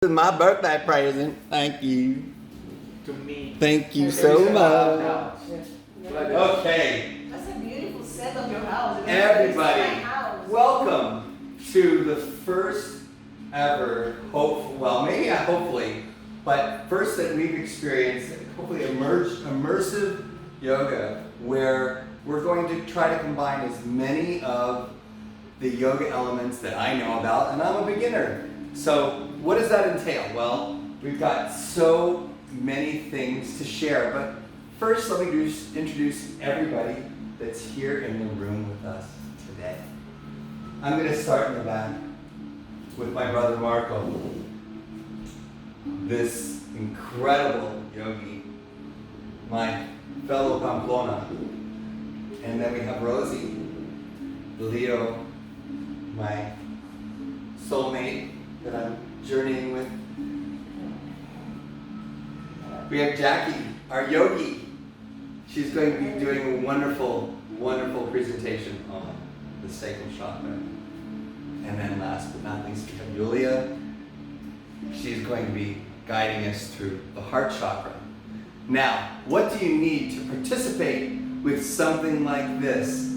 This is my birthday present. Thank you. To me. Thank you so much. Okay. That's a beautiful set of your house. Everybody, welcome to the first ever, hopefully, but first that we've experienced, hopefully immersive yoga, where we're going to try to combine as many of the yoga elements that I know about, and I'm a beginner. So what does that entail? Well, we've got so many things to share, but first let me just introduce everybody that's here in the room with us today. I'm going to start in the back with my brother Marco, this incredible yogi, my fellow Pamplona. And then we have Rosie, Leo, my soulmate that I'm journeying with. We have Jackie, our yogi. She's going to be doing a wonderful, wonderful presentation on the sacral chakra. And then last but not least, we have Julia. She's going to be guiding us through the heart chakra. Now, what do you need to participate with something like this?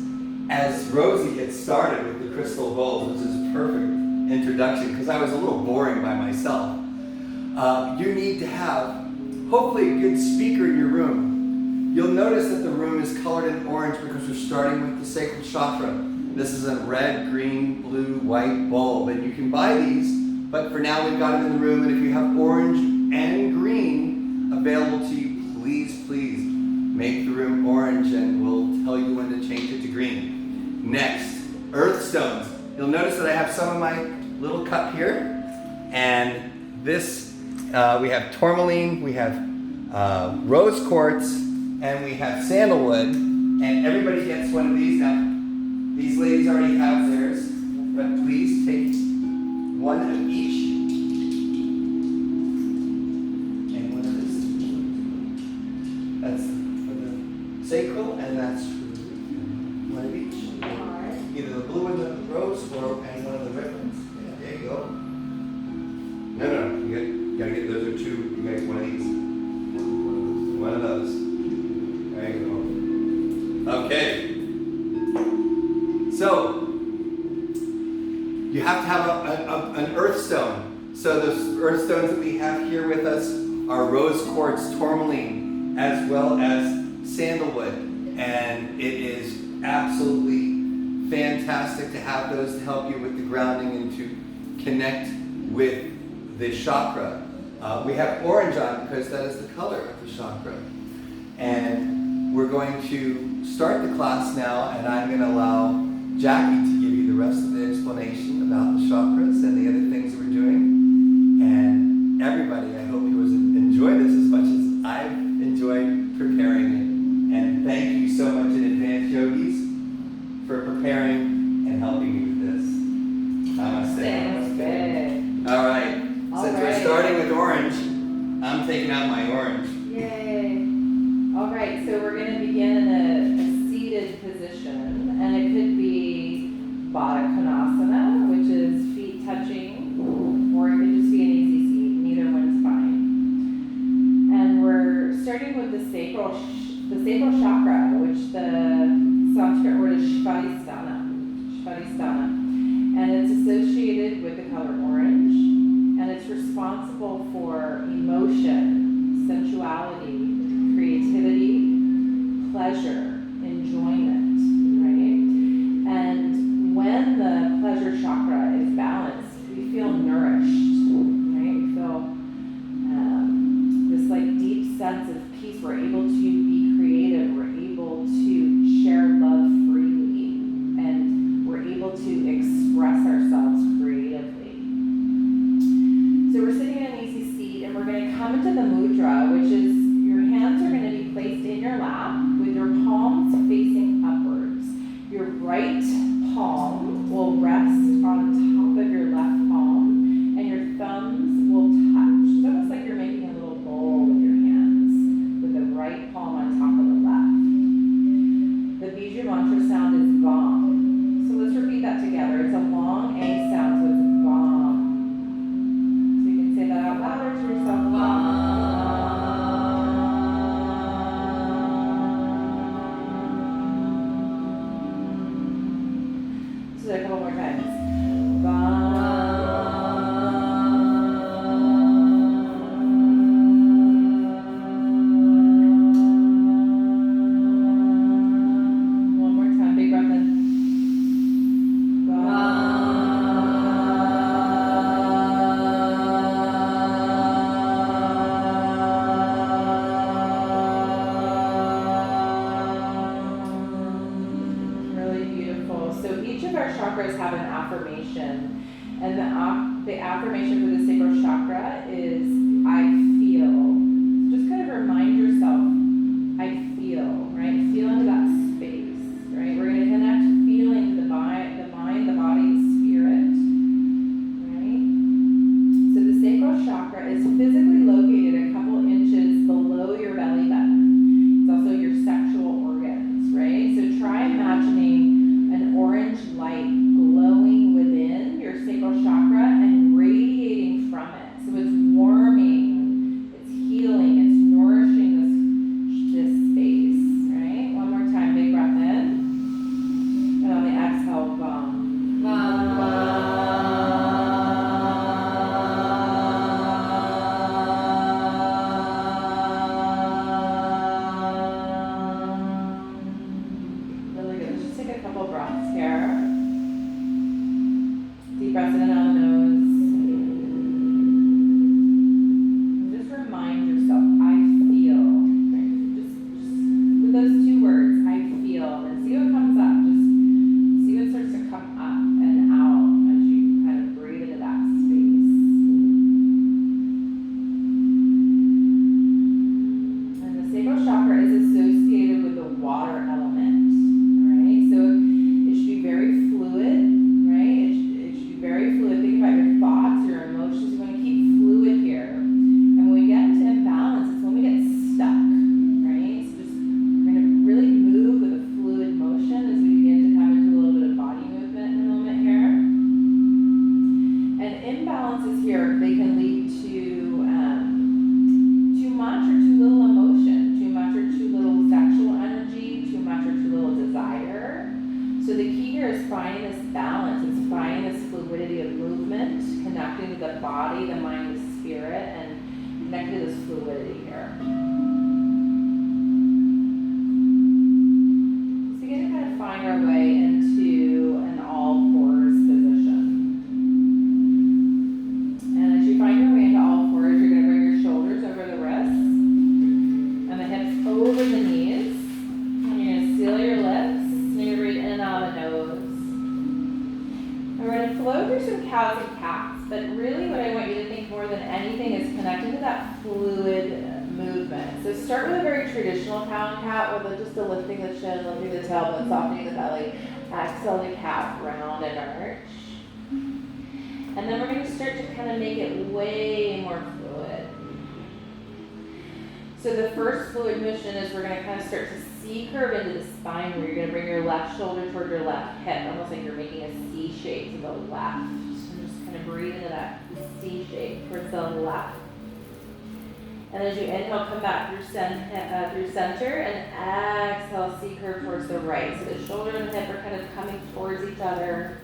As Rosie gets started with the crystal bowls, which is a perfect introduction because I was a little boring by myself. You need to have, hopefully, a good speaker in your room. You'll notice that the room is colored in orange because we're starting with the sacral chakra. This is a red, green, blue, white bulb, and you can buy these, but for now we've got them in the room, and if you have orange and green available to you, please make the room orange and we'll tell you when to change it to green. Next, earth stones. You'll notice that I have some in my little cup here, and this, we have tourmaline, we have rose quartz, and we have sandalwood, and everybody gets one of these. Now, these ladies already have theirs, but please take one of each. And one of this. That's for the sacral, and that's for the root. One of each. Either the blue and the rose, or and one of the red ones. Yeah, there you go. No, you gotta get those are two. You gotta get one of these. One of those. There you go. Okay. So you have to have an earth stone. So the earth stones that we have here with us are rose quartz, tourmaline, as well as sandalwood, and it is absolutely fantastic to have those to help you with the grounding and to connect with the chakra. We have orange on because that is the color of the chakra. And we're going to start the class now, and I'm going to allow Jackie to give you the rest of the explanation about the chakras and the other things that we're doing. And everybody, I hope you enjoy this as much as I've enjoyed preparing it. And thank you so much in advance, yogis, for preparing and helping me with this. Namaste. Namaste. All right. Since we're starting with orange, I'm taking out my orange. Yay. All right, so we're going to begin in a seated position, and it could be Baddha Konasana, which is feet touching, or it could just be an easy seat. Neither one's fine. And we're starting with the sacral chakra, which the Sanskrit word is Svidhisthana. And it's associated with the color orange, and it's responsible for emotion, sensuality, creativity, pleasure, enjoyment, right? And when the pleasure chakra is balanced, we feel nourished, right? We feel this like deep sense of peace. We're able to be creative. We're able to share love freely, and we're able to express ourselves creatively. So we're sitting in an easy seat, and we're going to come into the mudra, which is your hands are going to be placed in your lap with your palms facing upwards. Your right palm will rest on top of your left palm, and your thumbs will touch. It's almost like you're making a little bowl with your hands, with the right palm on top of the left. The Bija mantra sound is Vam. So let's repeat that together. It's a long A sound, so it's Vam. So you can say that healers have an affirmation. And the affirmation for the sacral chakra is, I feel. Just kind of remind yourself, I feel, right? Feel into that space, right? We're going to connect feeling to the mind, the body, and spirit, right? So the sacral chakra is physically located a couple inches below your belly button. It's also your sexual organs, right? So try imagining an orange light glowing within your sacral chakra and radiating from it. So it's warming, it's healing, it's nourishing this space, right? One more time, big breath in. And on the exhale, bum. Really good. Let's just take a couple breaths here. Deep breaths in and out of the nose. And just remind yourself, I feel. Right? Just with those two words, I feel. And see what comes up. Just see what starts to come up and out as you kind of breathe into that space. And the sacral chakra is associated with the water element. Alright, so it should be very fluid, right? It should be very fluid. Think about your thoughts, your emotions. You want to keep fluid here. And when we get into imbalance, it's when we get stuck, right? So just we're going to really move with a fluid motion as we begin to come into a little bit of body movement in a moment here. And imbalances here, they can lead to too much or too little emotion, too much or too little sexual energy, too much or too little desire. So the key here is finding this balance. It's finding this fluidity of movement, connecting to the body, the mind, the spirit, and connecting to this fluidity here. Let's begin to kind of find our way into an all fours position. And as you find your way into all fours, you're going to bring your shoulders over the wrists and the hips over the knees. And you're going to seal your lips. And you're going to breathe in and out of the nose. And we're going to flow through some cows and cats. But really what I want you to think more than anything is connecting to that fluid movement. So start with a very traditional cow and cat with just a lifting the chin, lifting the tailbone, softening the belly. Exhale to cat, round and arch. And then we're going to start to kind of make it way more fluid. So the first fluid motion is we're going to kind of start to C-curve into the spine where you're going to bring your left shoulder toward your left hip, almost like you're making a C shape to the left. And just kind of breathe into that C shape towards the left. And as you inhale, come back through center and exhale, C-curve towards the right. So the shoulder and the hip are kind of coming towards each other.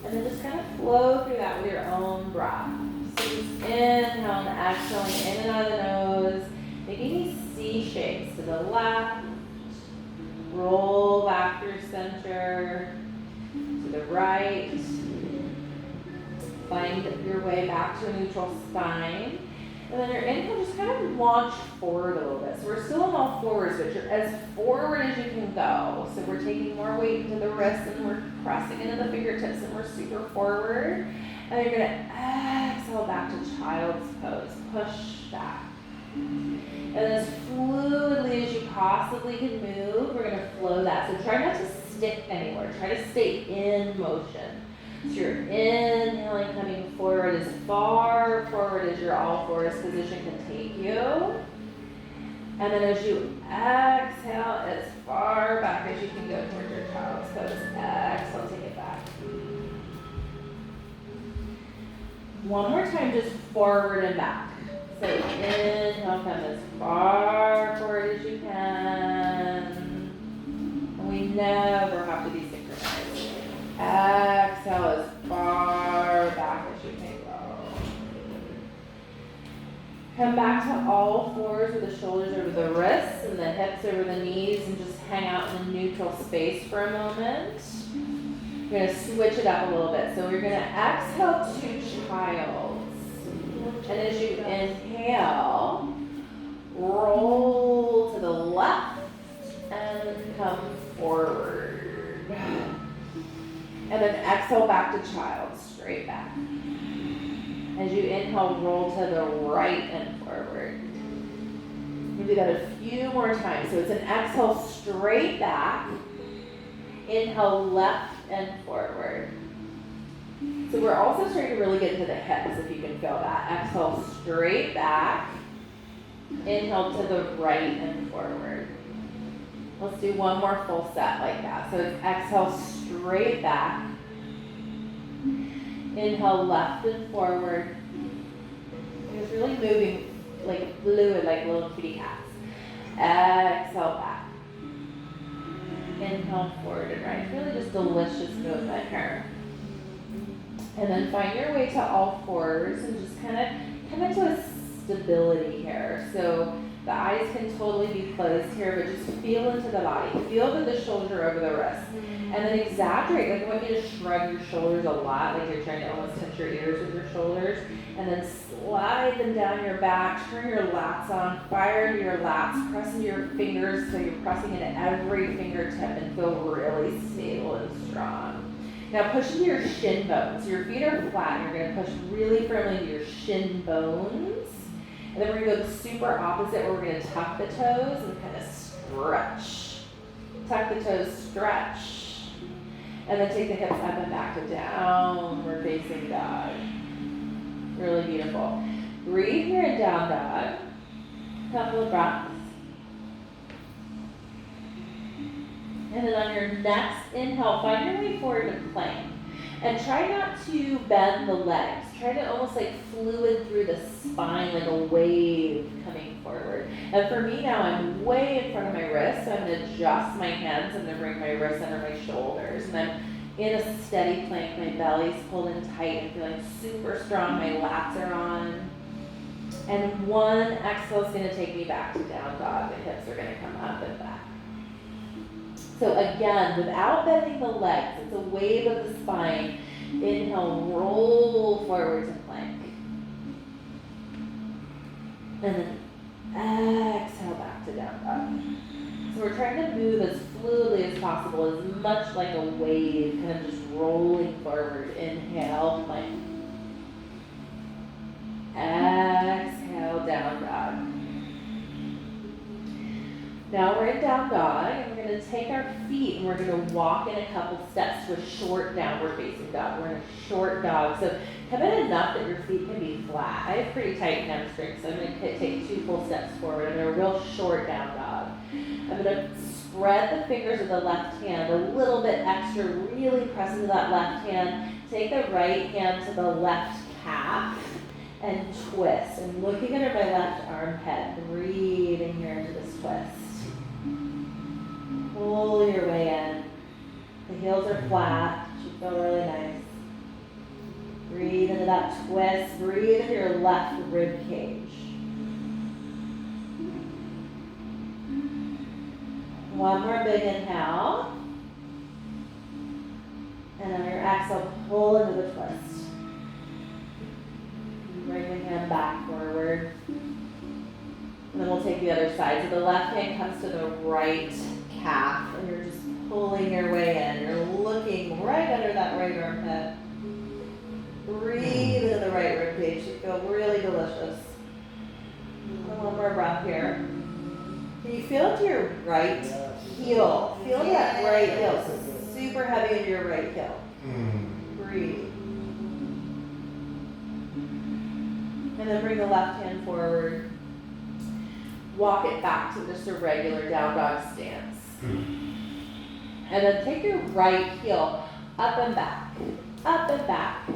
And then just kind of flow through that with your own breath. So just inhale and exhaling in and out of the nose, making these C shapes to the left, roll back through center, to the right, find your way back to a neutral spine. And then your inhale, just kind of launch forward a little bit. So we're still in all fours, but you're as forward as you can go. So we're taking more weight into the wrists and we're pressing into the fingertips and we're super forward. And you're going to exhale back to child's pose. Push back. And as fluidly as you possibly can move, we're going to flow that. So try not to stick anywhere. Try to stay in motion. So you're inhaling, coming forward as far forward as your all fours position can take you. And then as you exhale, as far back as you can go towards your child's pose. Exhale, take it back. One more time, just forward and back. So inhale, come as far forward as you can. And we never have to be synchronized. Exhale as far back as you can go. Come back to all fours with the shoulders over the wrists and the hips over the knees and just hang out in a neutral space for a moment. We're going to switch it up a little bit. So we're going to exhale to child's. And as you inhale, roll to the left and come forward. And then exhale back to child, straight back. As you inhale, roll to the right and forward. We'll do that a few more times. So it's an exhale straight back. Inhale left and forward. So we're also starting to really get into the hips, if you can feel that. Exhale straight back. Inhale to the right and forward. Let's do one more full set like that. So it's exhale straight back. Inhale left and forward. It's really moving like fluid, like little kitty cats. Exhale back. Inhale forward and right. It's really just delicious movement here. And then find your way to all fours and just kind of come into a stability here. So the eyes can totally be closed here, but just feel into the body. Feel the shoulder over the wrist. And then exaggerate. Like I want you to shrug your shoulders a lot, like you're trying to almost touch your ears with your shoulders. And then slide them down your back, turn your lats on, fire into your lats, press into your fingers so you're pressing into every fingertip and feel really stable and strong. Now push into your shin bones. So your feet are flat and you're going to push really firmly into your shin bones. And then we're going to go the super opposite where we're going to tuck the toes and kind of stretch. Tuck the toes, stretch. And then take the hips up and back to downward facing dog. Really beautiful. Breathe here in down dog. Couple of breaths. And then on your next inhale, find your way forward to plank. And try not to bend the legs. Try to almost like fluid through the spine like a wave coming forward. And for me now, I'm way in front of my wrist, so I'm going to adjust my hands. I'm going to bring my wrists under my shoulders. And I'm in a steady plank. My belly's pulled in tight. I'm feeling super strong. My lats are on. And one exhale is going to take me back to down dog. The hips are going to come up and back. So again, without bending the legs, it's a wave of the spine. Inhale, roll forward to plank. And then exhale back to down dog. So we're trying to move as fluidly as possible, as much like a wave, kind of just rolling forward. Inhale, plank. Exhale, down dog. Now we're in down dog, and we're going to take our feet and we're going to walk in a couple steps to a short downward facing dog. We're in a short dog, so come in enough that your feet can be flat. I have pretty tight hamstrings, so I'm going to take 2 full steps forward. I'm in a real short down dog. I'm going to spread the fingers of the left hand a little bit extra, really press into that left hand. Take the right hand to the left calf and twist. I'm looking under my left armpit, breathing here into this twist. Pull your way in. The heels are flat. Should feel really nice. Breathe into that twist. Breathe into your left rib cage. One more big inhale. And on your exhale, pull into the twist. Bring the hand back forward. And then we'll take the other side. So the left hand comes to the right calf, and you're just pulling your way in. You're looking right under that right armpit. Breathe into the right rib cage. You feel really delicious. And one more breath here. Can you feel it to your right heel? Feel that right heel. So super heavy into your right heel. Breathe. And then bring the left hand forward. Walk it back to just a regular down dog stance. And then take your right heel up and back, up and back.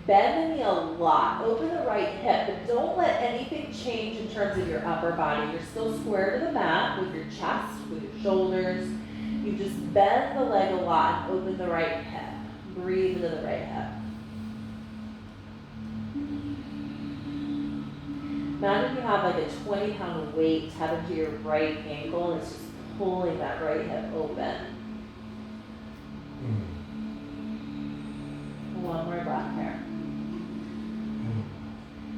Bend the knee a lot. Open the right hip, but don't let anything change in terms of your upper body. You're still square to the mat with your chest, with your shoulders. You just bend the leg a lot and open the right hip. Breathe into the right hip. Imagine you have like a 20-pound weight tethered to your right ankle, and it's just pulling that right hip open. One more breath here.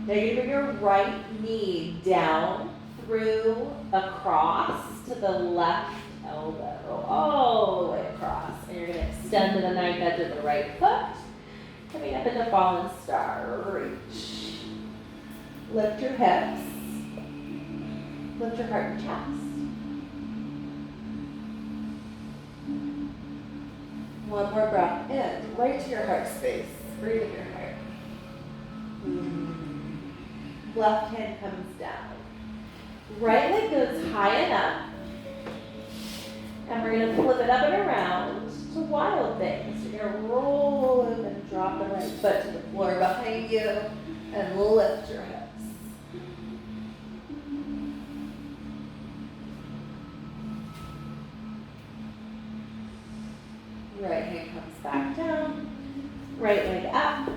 Now you're going to bring your right knee down, through, across to the left elbow all the way across. And you're going to extend to the knife edge of the right foot. Coming up into fallen star. Reach. Lift your hips. Lift your heart and chest. One more breath in, right to your heart space. Breathe in your heart. Left hand comes down. Right leg goes high and up. And we're going to flip it up and around to wild things. You're going to roll over and drop the right foot to the floor behind you and lift your hips. Right hand comes back down. Right leg up.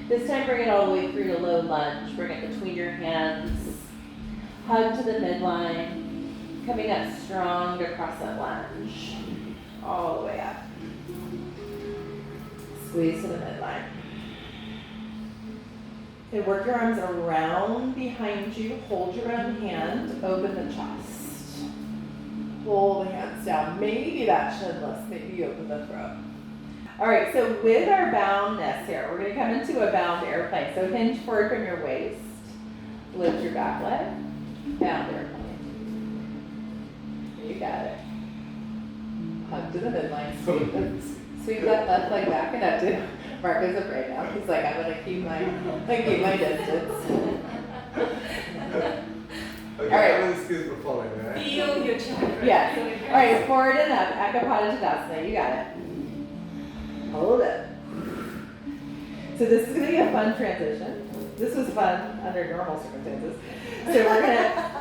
This time bring it all the way through to low lunge. Bring it between your hands. Hug to the midline. Coming up strong to crescent lunge. All the way up. Squeeze to the midline. Okay, work your arms around behind you. Hold your own hand. Open the chest. Pull the hands down. Maybe that chinless. Maybe you open the throat. All right, so with our boundness here, we're going to come into a bound airplane. So hinge forward from your waist. Lift your back leg. Bound airplane. You got it. Hug to the midline. Sweep that left leg back and up to Marco's afraid now. He's like, I'm going to keep my distance. Okay, all right. Excuse me for falling, right? Feel your chakra. Yes. All right, forward and up. Ekapada Tadasana. You got it. Hold it. So this is going to be a fun transition. This was fun under normal circumstances. So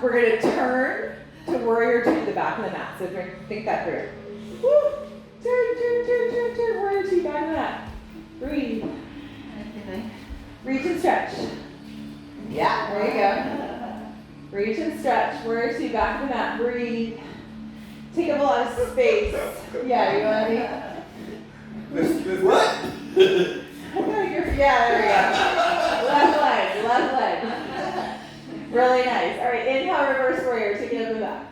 we're gonna turn to warrior two to the back of the mat. So think that through. Woo! Turn, warrior two back of the mat. Breathe. Reach and stretch. Yeah, there you go. Reach and stretch. Warrior two back of the mat. Breathe. Take up a lot of space. Yeah, you ready? What? Yeah, there we go. Left leg. Really nice. All right, inhale, reverse warrior. Take it up the back.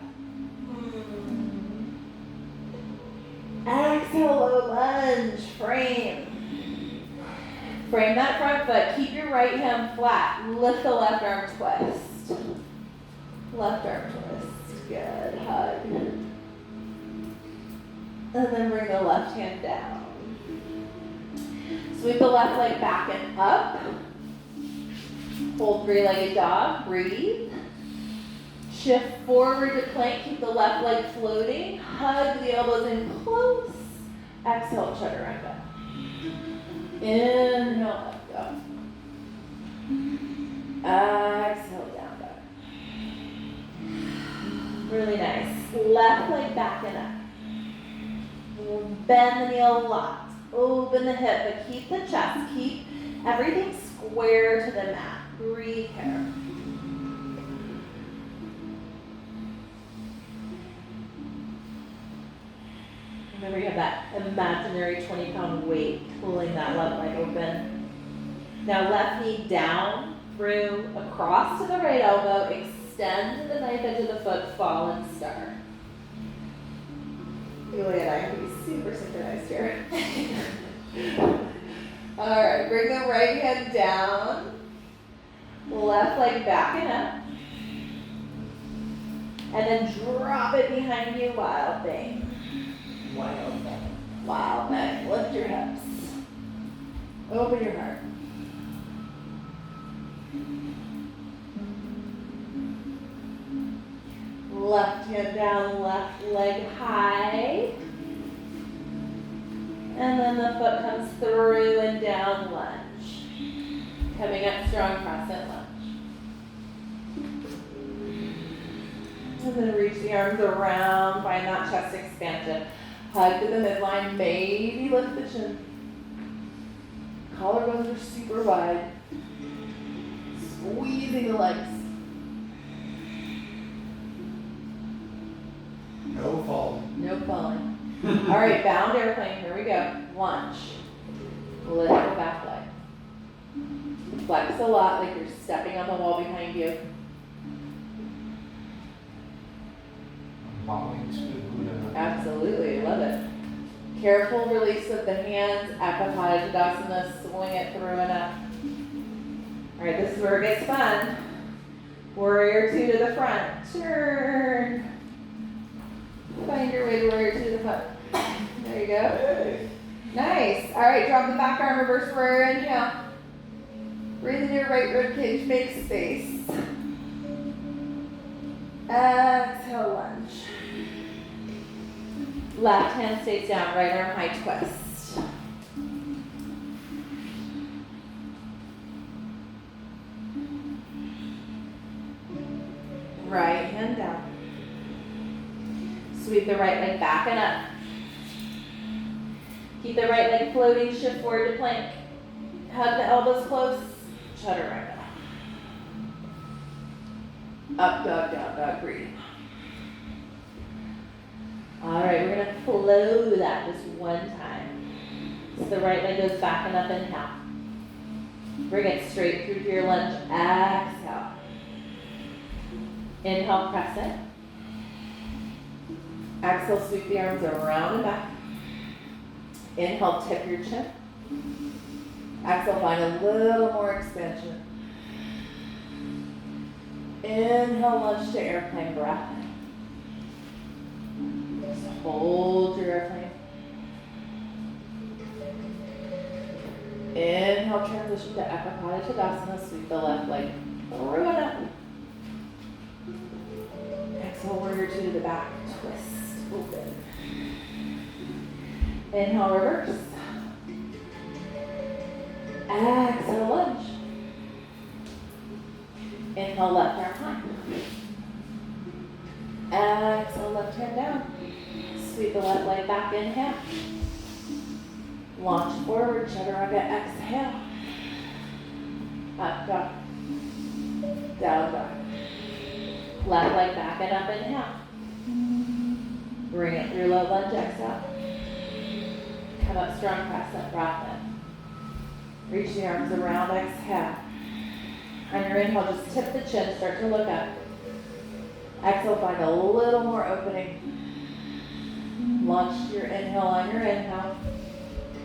Exhale, low lunge. Frame that front foot. Keep your right hand flat. Lift the left arm twist. Left arm twist. Good. Hug. And then bring the left hand down. Sweep the left leg back and up. Hold three-legged dog. Breathe. Shift forward to plank. Keep the left leg floating. Hug the elbows in close. Exhale, chaturanga. Inhale, let go. Exhale, down dog. Really nice. Left leg back and up. Bend the knee a lot. Open the hip, but keep the chest. Keep everything square to the mat. Breathe here. Remember, you have that imaginary 20-pound weight pulling that left leg open. Now left knee down, through, across to the right elbow. Extend to the knife edge of the foot. Fallen star. Julia and I have to be super synchronized here. All right, bring the right hand down. Left leg back and up. And then drop it behind you, wild thing. Wild thing. Wild thing. Lift your hips. Open your heart. Left hand down, left leg high. And then the foot comes through and down lunge. Coming up strong, crescent lunge. And then reach the arms around, find that chest expansion. Hug to the midline, maybe lift the chin. Collarbones are super wide. Squeezing the legs. No fall. No falling. All right, bound airplane. Here we go. Lunge. Lift the back leg. Flex a lot like you're stepping on the wall behind you. bowing to the Buddha. Absolutely, love it. Careful release of the hands, Anahata Tadasana, swing it through and up. All right, this is where it gets fun. Warrior two to the front, turn. Find your way to warrior two to the front. There you go. Nice. All right, drop the back arm, reverse warrior, inhale. Breathe in your right rib cage, make space. Exhale, lunge. Left hand stays down, right arm high twist. Right hand down. Sweep the right leg back and up. Keep the right leg floating, shift forward to plank. Hug the elbows close, chaturanga. Up dog, down dog, breathe. All right, we're gonna flow that just one time. So the right leg goes back and up, inhale. Bring it straight through to your lunge, exhale. Inhale, crescent. Exhale, sweep the arms around and back. Inhale, tip your chin. Exhale, find a little more expansion. Inhale, lunge to airplane breath. Just hold your airplane. Inhale, transition to Anahata Tadasana, sweep the left leg through and up. Exhale, warrior two to the back, twist, open. Inhale, reverse. Exhale, lunge. Inhale, left arm high. Exhale, left hand down. Sweep the left leg back, inhale. Launch forward, chaturanga, exhale. Up dog. Down dog. Left leg back and up, inhale. Bring it through low lunge, exhale. Come up strong, crescent, breath in. Reach the arms around, exhale. On your inhale, just tip the chin, start to look up. Exhale, find a little more opening. Launch your inhale on your inhale.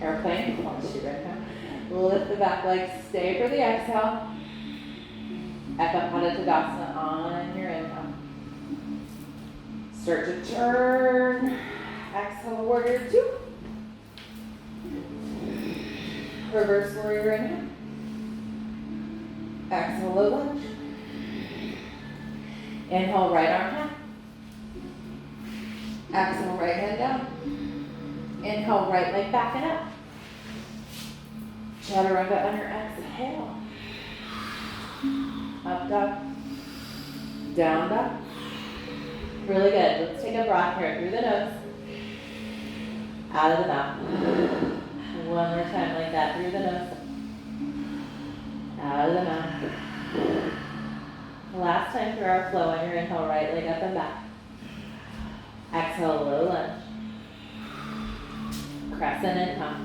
Airplane, launch your inhale. Lift the back leg, stay for the exhale. Anahata Tadasana on your inhale. Start to turn. Exhale, warrior two. Reverse warrior inhale. Exhale, low lunge. Inhale, right arm high. Exhale, right hand down. Inhale, right leg back and up. Chaturanga under exhale. Up dog. Down dog. Really good. Let's take a breath here through the nose. Out of the mouth. One more time like that through the nose. Out of the mouth. Last time through our flow on your inhale, right leg up and back. Exhale, low lunge. Crescent inhale.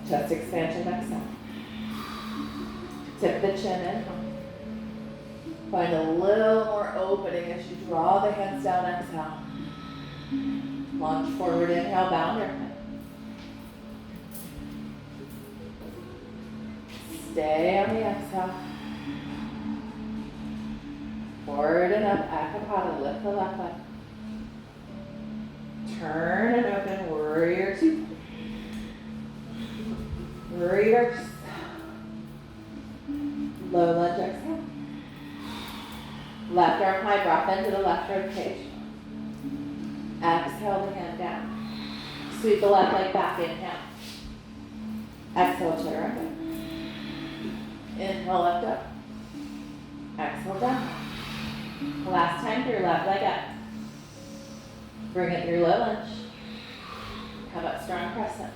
Chest expansion, exhale. Tip the chin, inhale. Find a little more opening as you draw the hands down, exhale. Launch forward, inhale, bound your head. Stay on the exhale. Forward and up, Anahata, lift the left leg. Turn and open, warrior two. Reverse. Low lunge, exhale. Left arm high, breath into the left rib cage. Exhale the hand down. Sweep the left leg back, inhale. Exhale, chaturanga. Inhale, lift up. Exhale, down. Last time through, left leg up. Bring it through low lunge. Come up strong crescent.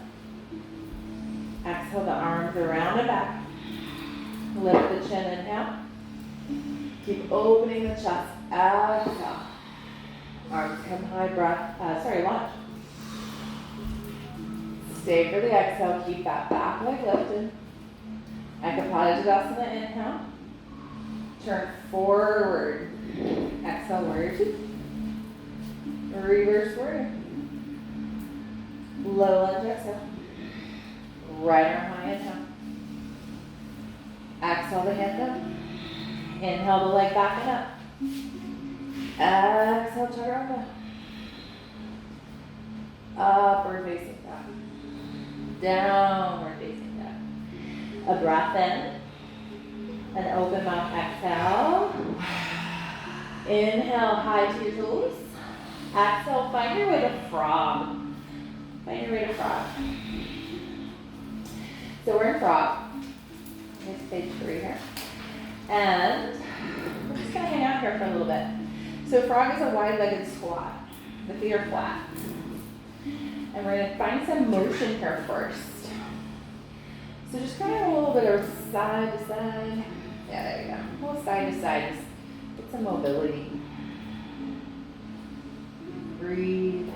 Exhale the arms around and back. Lift the chin, inhale. Keep opening the chest. Exhale. Arms come high, breath, launch. Stay for the exhale. Keep that back leg lifted. Anahata Tadasana, inhale. Turn forward. Exhale, warrior two. Reverse warrior. Low lunge exhale. Right arm high, inhale. Exhale the hand up. Inhale the leg back and up. Exhale, chaturanga. Upward facing dog. Downward facing dog. A breath in. An open mouth exhale. Inhale high to your toes. Exhale, find your way to frog. Find your way to frog. So we're in frog. Here's stage 3 here. And we're just going to hang out here for a little bit. So frog is a wide-legged squat. The feet are flat. And we're going to find some motion here first. So just kind of a little bit of side to side. Yeah, there you go. A little side to side. Just get some mobility. Breathe.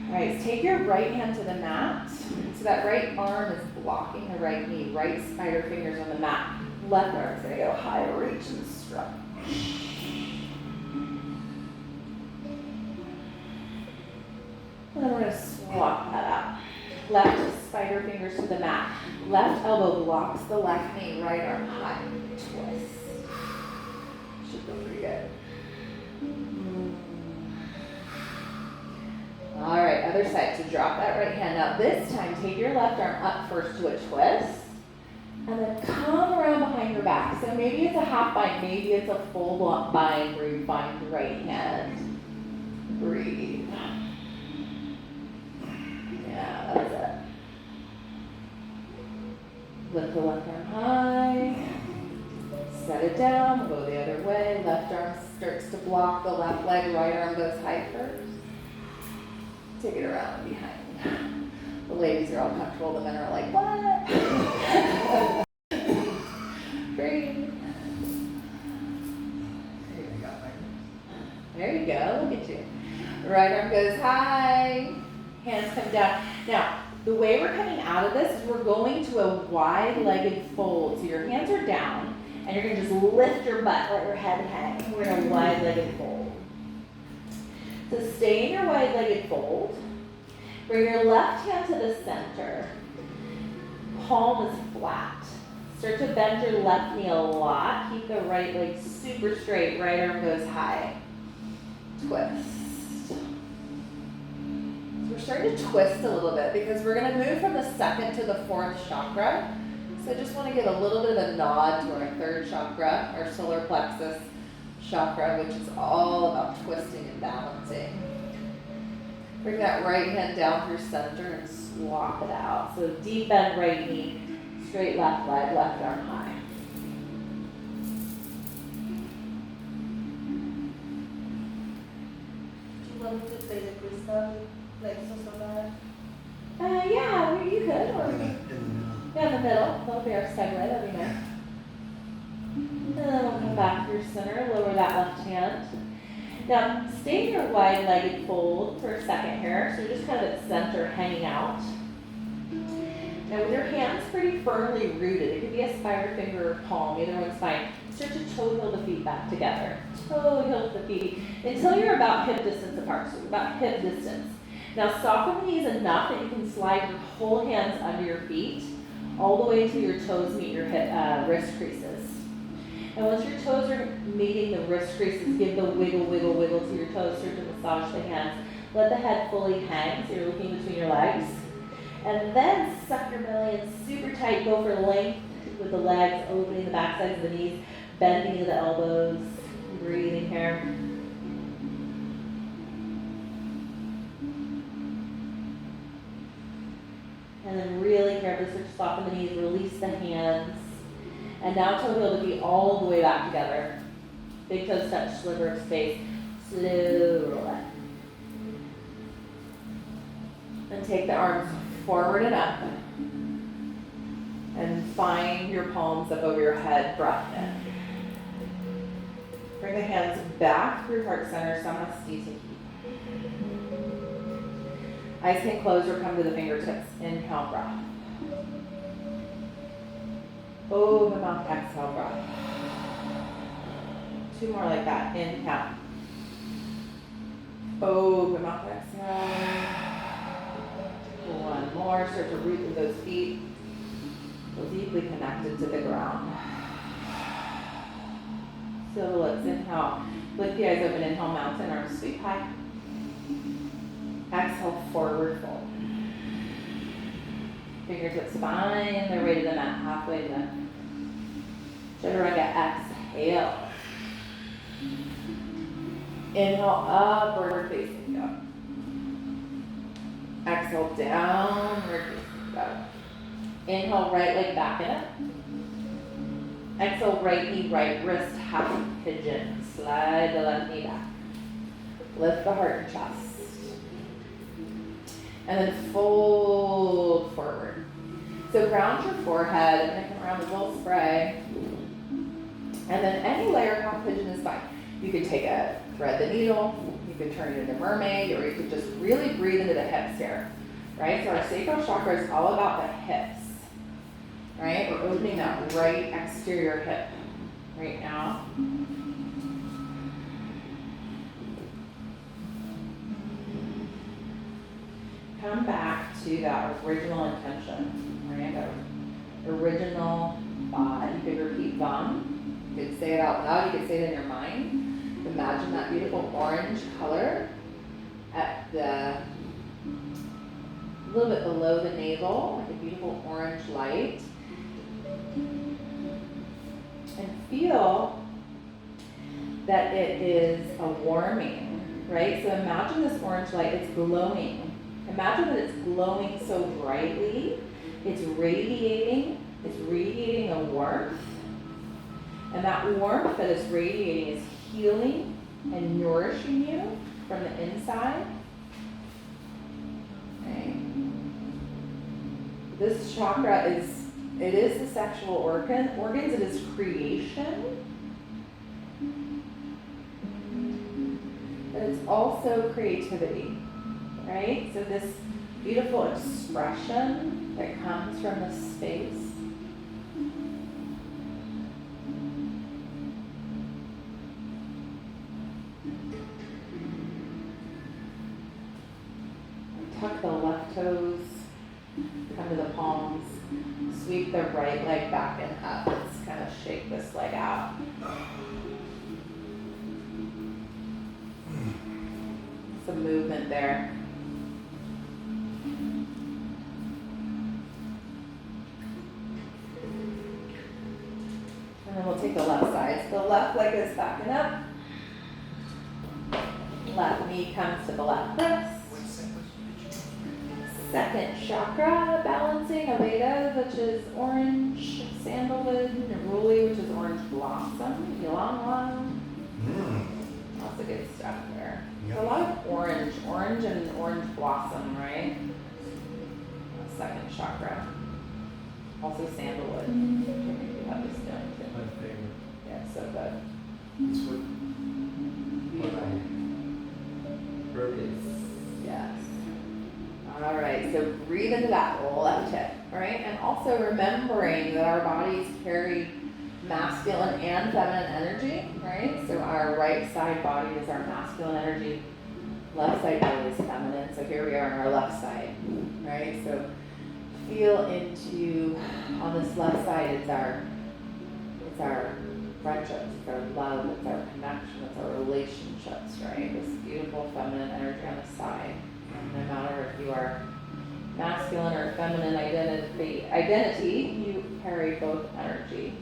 All right, so take your right hand to the mat. So that right arm is blocking the right knee. Right spider fingers on the mat. Left arm's gonna go high, reach and stretch. And then we're gonna swap that out. Left spider fingers to the mat. Left elbow blocks the left knee. Right arm high. Twist. Should go pretty good. All right, other side. So drop that right hand. Now this time, take your left arm up first to a twist. And then come around behind your back. So maybe it's a half bind, maybe it's a full block bind where you bind the right hand. Breathe. Yeah, that's it. Lift the left arm high. Set it down, we'll go the other way. Left arm starts to block the left leg, right arm goes high first. Take it around behind. The ladies are all comfortable, the men are like, what? Breathe. There you go, look at you. Right arm goes high, hands come down. Now, the way we're coming out of this is we're going to a wide-legged fold. So your hands are down, and you're gonna just lift your butt, let your head hang. We're in a wide-legged fold. So stay in your wide-legged fold. Bring your left hand to the center. Palm is flat. Start to bend your left knee a lot. Keep the right leg super straight. Right arm goes high. Twist. So we're starting to twist a little bit because we're going to move from the second to the 4th chakra. So I just want to give a little bit of a nod to our 3rd chakra, our solar plexus chakra, which is all about twisting and balancing. Bring that right hand down through center and swap it out. So deep bend right knee, straight left leg, left arm high. Do you want me to play the crystal like so bad? Yeah, you could. Or In the middle. yeah, in the middle. That'll be our segue. That'll be nice. And then we'll come back through center, lower that left hand. Now, stay in your wide-legged fold for a second here. So you're just kind of at center, hanging out. Now, with your hands pretty firmly rooted, it could be a spider finger or palm, either one's fine. Start to toe heel the feet back together. Toe heel the feet until you're about hip distance apart. So about hip distance. Now, soften the knees enough that you can slide your whole hands under your feet all the way till your toes meet your wrist creases. And once your toes are meeting the wrist creases, give the wiggle, wiggle, wiggle to your toes. Start to massage the hands. Let the head fully hang, so you're looking between your legs. And then suck your belly in super tight. Go for length with the legs, opening the back sides of the knees, bending into the elbows, breathing here. And then really carefully start to soften the knees, release the hands. And now toe heel the feet all the way back together. Big toes touch, sliver of space. Slow roll it. And take the arms forward and up. And find your palms up over your head, breath in. Bring the hands back through heart center, Namaste. Eyes can close or come to the fingertips. Inhale, breath. Open mouth, exhale, breath. 2 more like that. Inhale. Open mouth, exhale. One more. Start to root through those feet. Feel deeply connected to the ground. So let's inhale. Lift the eyes open. Inhale, mountain arms sweep high. Exhale, forward fold. Fingertips find their way to the mat, halfway lift. Chaturanga, exhale. Inhale, upward facing dog. Exhale, downward facing dog. Inhale, right leg back in it. Exhale, right knee, right wrist, half pigeon. Slide the left knee back. Lift the heart and chest. And then fold forward. So ground your forehead. I'm going to come around with a little spray. And then any layer half pigeon is fine. You could take thread the needle. You could turn it into mermaid, or you could just really breathe into the hips here. Right? So our sacral chakra is all about the hips. Right? We're opening that right exterior hip right now. Come back to that original intention, right? That original thought. You could repeat VAM. You could say it out loud. You could say it in your mind. Imagine that beautiful orange color at a little bit below the navel, like a beautiful orange light. And feel that it is a warming, right? So imagine this orange light, it's glowing. Imagine that it's glowing so brightly, it's radiating a warmth. And that warmth that is radiating is healing and nourishing you from the inside. Okay. This chakra is the sexual organs, it is creation. But it's also creativity. Right? So this beautiful expression that comes from this space. Tuck the left toes, come to the palms, sweep the right leg back and up. Let's kind of shake this leg out. Some movement there. And then we'll take the left side. So the left leg is backing up. Left knee comes to the left wrist. Second chakra, balancing, Aveda, which is orange sandalwood, Neruli, which is orange blossom, ylang-ylang. Lots of good stuff there. Yep. So a lot of orange and orange blossom, right? Second chakra. Also sandalwood. I think we have this stone too. My favorite. Yeah, so good. It's what I heard is. Yes. All right, so breathe into that left hip, all right? And also remembering that our bodies carry masculine and feminine energy, right? So our right side body is our masculine energy, left side body is feminine. So here we are on our left side, right? So feel into, on this left side, it's our friendships, it's our love, it's our connection, it's our relationships, right? This beautiful feminine energy on the side. And no matter if you are masculine or feminine identity, you carry both energy.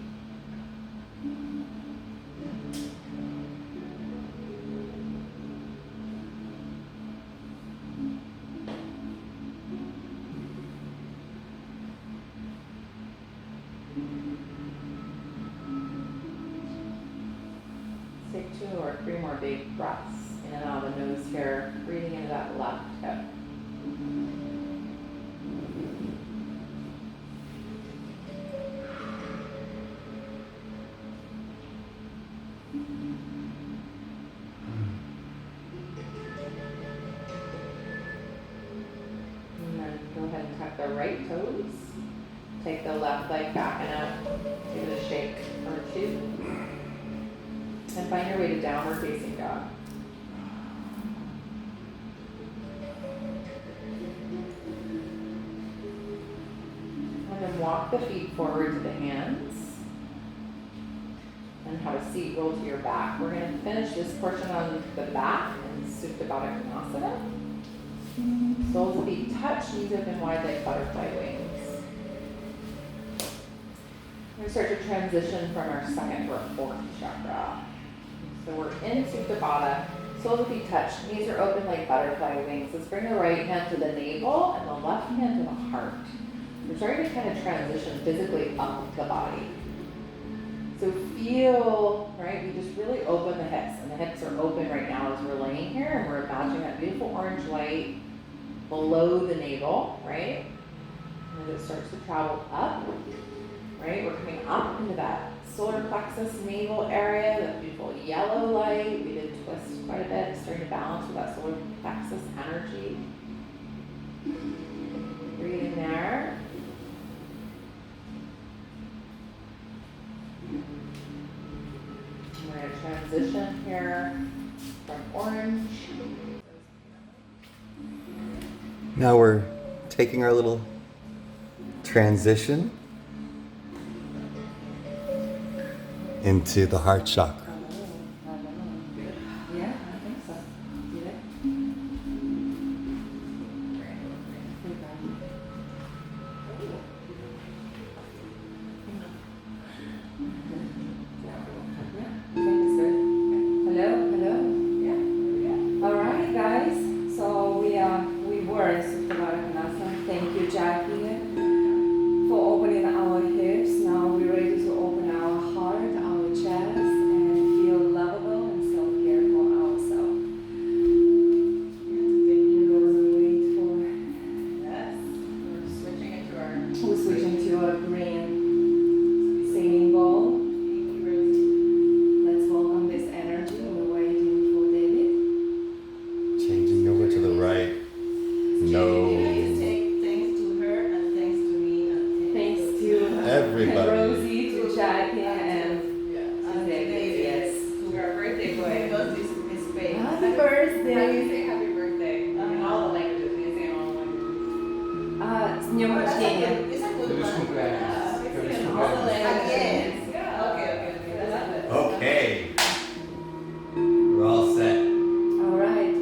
Take 2 or 3 more big breaths in and out of the nose here, breathing into that left hip. And then go ahead and tuck the right toes. Take the left leg back and up. Give it a shake or 2. And find your way to downward facing dog. walk the feet forward to the hands. And have a seat roll to your back. We're going to finish this portion on the back in Supta Baddha Konasana. Soles of feet touch, knees open wide like butterfly wings. We're going to start to transition from our second to our fourth chakra. So we're in Supta Baddha. Soles of feet touch, knees are open like butterfly wings. Let's bring the right hand to the navel and the left hand to the heart. We're starting to kind of transition physically up the body. So feel, right, we just really open the hips, and the hips are open right now as we're laying here, and we're imagining that beautiful orange light below the navel, right? And as it starts to travel up, right, we're coming up into that solar plexus navel area, that beautiful yellow light. We did twist quite a bit, starting to balance with that solar plexus energy. Breathing there. We're going to transition here from orange. Now we're taking our little transition into the heart chakra. Yeah, I think so. You there? Okay. We're all set. All right.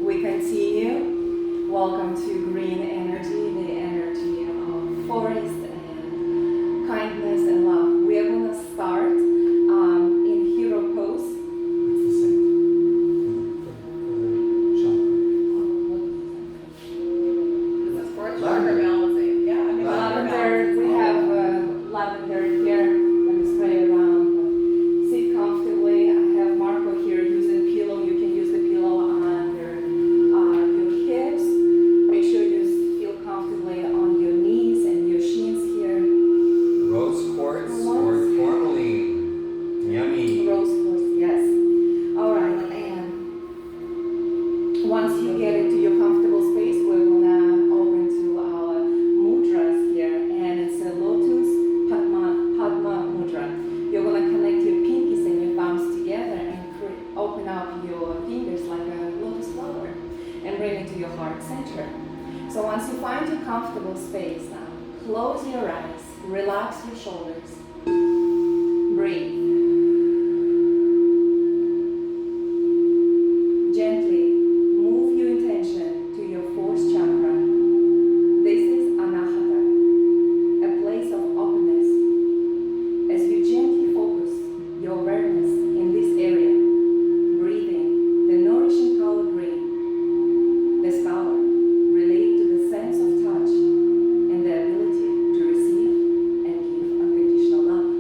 We continue. Welcome to green energy, the energy of forest and kindness and love. We are going to start in hero pose. This is fourth chakra balancing. Yeah, I mean, Lavender, we have lavender here. Let me spray it around. Sit comfortably. I have Marco here using pillow. You can use the pillow under your hips. Make sure you feel comfortably on your knees and your shins here. Rose quartz or tourmaline. Yummy. Rose quartz, yes. All right, and once you get into your comfortable space, we're gonna open to our mudras here, and it's a lotus padma mudra. You're gonna connect your pinkies and your thumbs together and open up your fingers like a lotus flower and bring it to your heart center. So once you find your comfortable space now, close your eyes, relax your shoulders, breathe. Gently move your intention to your fourth chakra. This is Anahata, a place of openness. As you gently focus your awareness in this area, breathing the nourishing color green, this color relates to the sense of touch and the ability to receive and give unconditional love.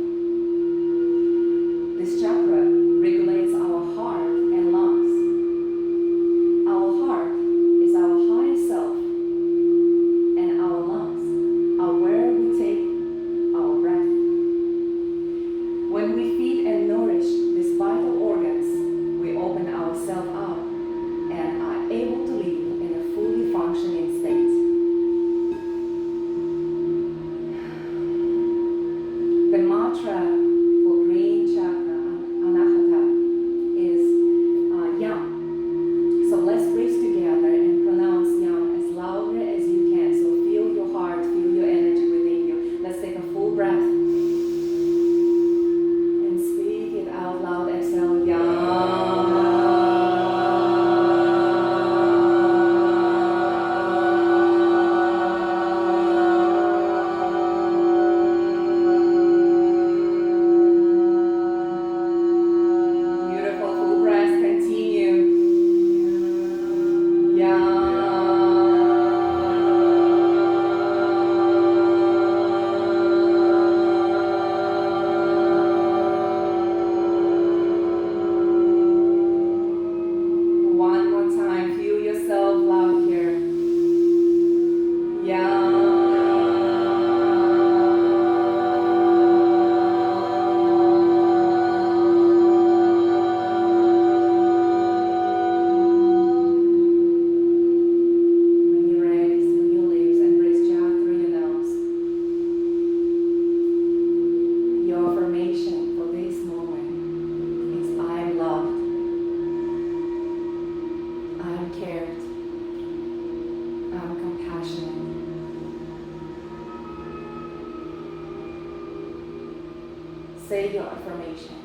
say your affirmation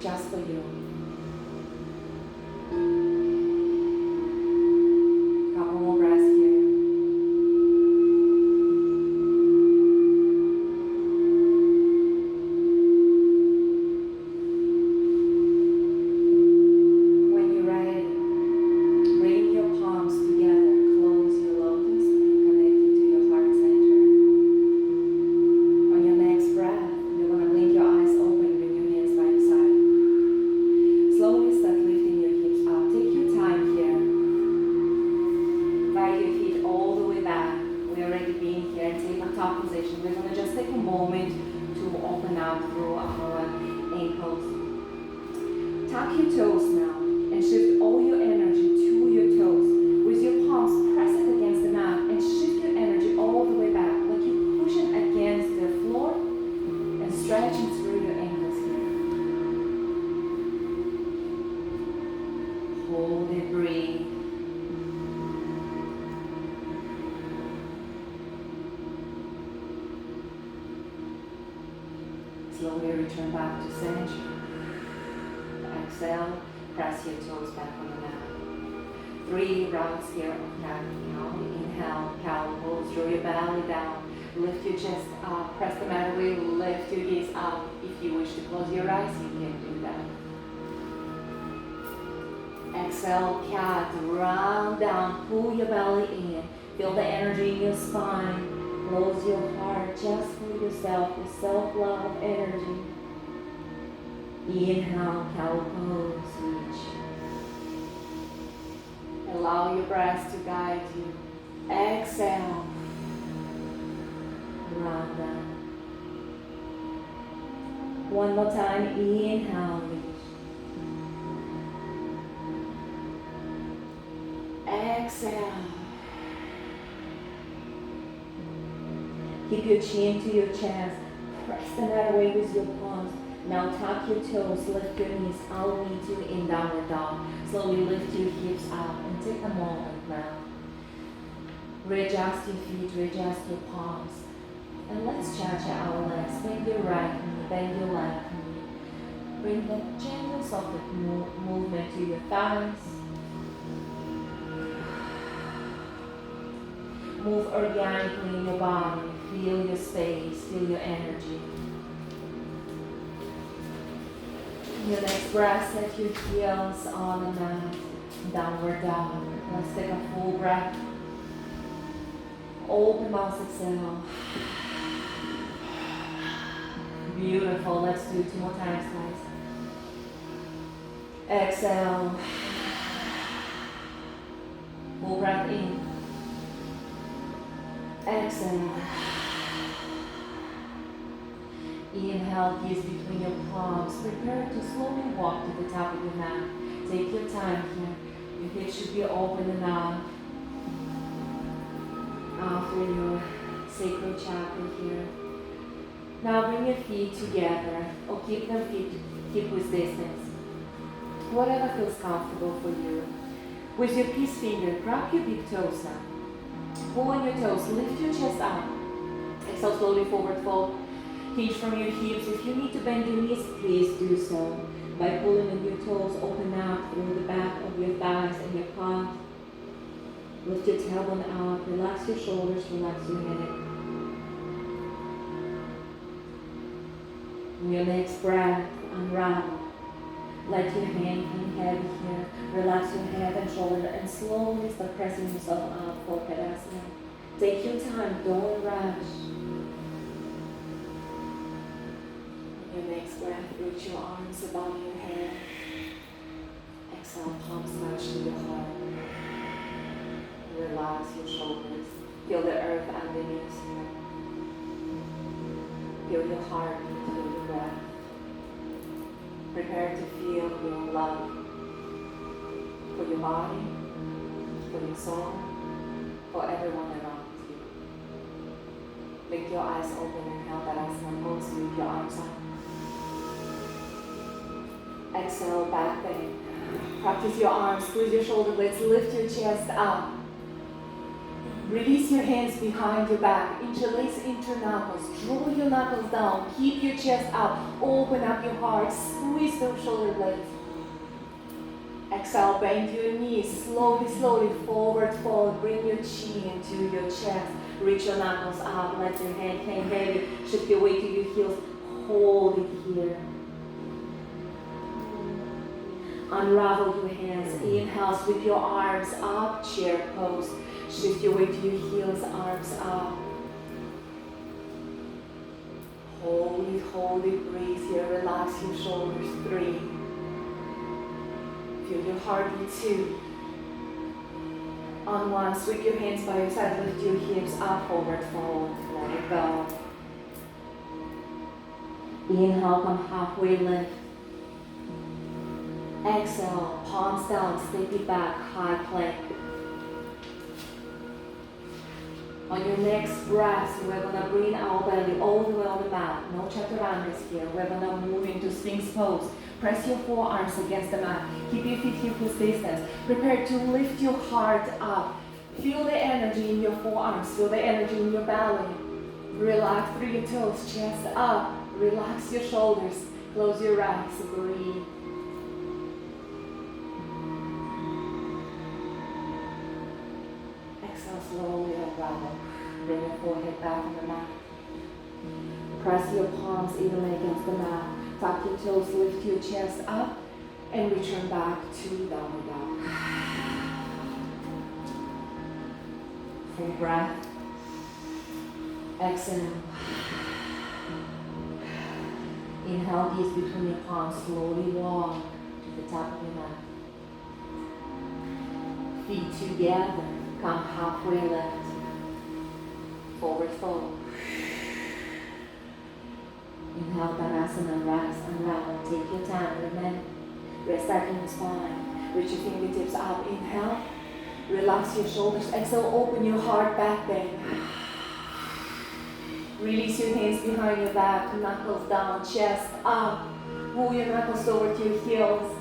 just for you. Couple more breaths here. When you're ready, bring your palms together, close your lotus and connect it to your heart center. On your next breath, you're going to blink your eyes open, bring your hands by your side. Slowly start lifting your hips up. Take your time here. Invite your feet all the way back. We already been here. Take a top position. We're going to just take a moment to open up through our ankles. Tuck your toes now and shift all your energy to your toes. With your palms, press it against the mat and shift your energy all the way back, like you're pushing against the floor and stretching through your ankles here. Hold it, breathe. Slowly return back to center. Exhale, press your toes back on the mat. 3 rounds here of cat cow. Inhale, cow pose, draw your belly down. Lift your chest up, press the mat away, lift your gaze up. If you wish to close your eyes, you can do that. Exhale, cat, round down, pull your belly in. Feel the energy in your spine. Close your heart just for yourself, your self-love energy. Inhale, cow pose, reach. Allow your breath to guide you. Exhale. Round down. One more time. Inhale, reach. Exhale. Keep your chin to your chest. Press the mat away with your palms. Now tuck your toes, lift your knees. I'll meet you in downward dog. Slowly lift your hips up and take a moment now. Readjust your feet, readjust your palms. And let's cha-cha our legs. Bend your right knee, bend your left knee. Bring the gentle soft movement to your thighs. Move organically in your body. Feel your space, feel your energy. Your next breath, set your heels on the mat, downward dog. Let's take a full breath. Open mouth, exhale. Beautiful. Let's do 2 more times, guys. Exhale. Full breath in. Exhale. Inhale, gaze between your palms. Prepare to slowly walk to the top of your mat. Take your time here. Your hips should be open enough. After your sacral chakra here. Now bring your feet together, or keep them feet hip width distance. Whatever feels comfortable for you. With your peace finger, grab your big toes now. Pull on your toes, lift your chest up. Exhale, slowly forward fold. Hinge from your hips. If you need to bend your knees, please do so. By pulling on your toes, open up through the back of your thighs and your calves. Lift your tailbone up, relax your shoulders, relax your head. In your next breath, unravel. Let your hand hang heavy here. Relax your head and shoulder and slowly start pressing yourself up for Tadasana. Take your time, don't rush. Your next breath, reach your arms above your head. Exhale, palms touch to your heart. Relax your shoulders. Feel the earth underneath you. Feel your heart, feel your breath. Prepare to feel your love for your body, for your soul, for everyone around you. Make your eyes open and held Tadasana pose. Move your arms up. Exhale, back bend. Practice your arms, squeeze your shoulder blades, lift your chest up. Release your hands behind your back. Interlace into knuckles. Draw your knuckles down. Keep your chest up. Open up your heart. Squeeze those shoulder blades. Exhale, bend your knees. Slowly, slowly forward fold. Bring your chin into your chest. Reach your knuckles up. Let your head hang heavy. Shift your weight to your heels. Hold it here. Unravel your hands. Inhale, sweep your arms up. Chair pose. Shift your weight to your heels, arms up. Hold it, breathe here. Relax your shoulders. 3. Feel your heartbeat. 2. On 1, sweep your hands by your side. Lift your hips up, forward fold. Let it go. Inhale, come halfway lift. Exhale, palms down, step it back, high plank. On your next breath, we're gonna bring our belly all the way on the mat. No chaturangas here. We're gonna move into Sphinx pose. Press your forearms against the mat. Keep your feet hip distance. Prepare to lift your heart up. Feel the energy in your forearms. Feel the energy in your belly. Relax through your toes, chest up. Relax your shoulders. Close your eyes. Breathe. Exhale slowly unravel. Bring your forehead back on the mat. Press your palms evenly against the mat. Tuck your toes, lift your chest up, and return back to downward dog. Full breath. Exhale. Inhale, gaze between your palms. Slowly walk to the top of your mat. Feet together. Come halfway lift. Forward fold. Inhale, Asana, rest, unravel. Take your time, remember. Rest back in the spine. Reach your fingertips up. Inhale. Relax your shoulders. Exhale, open your heart back bend. Release your hands behind your back. Knuckles down, chest up. Pull your knuckles over to your heels.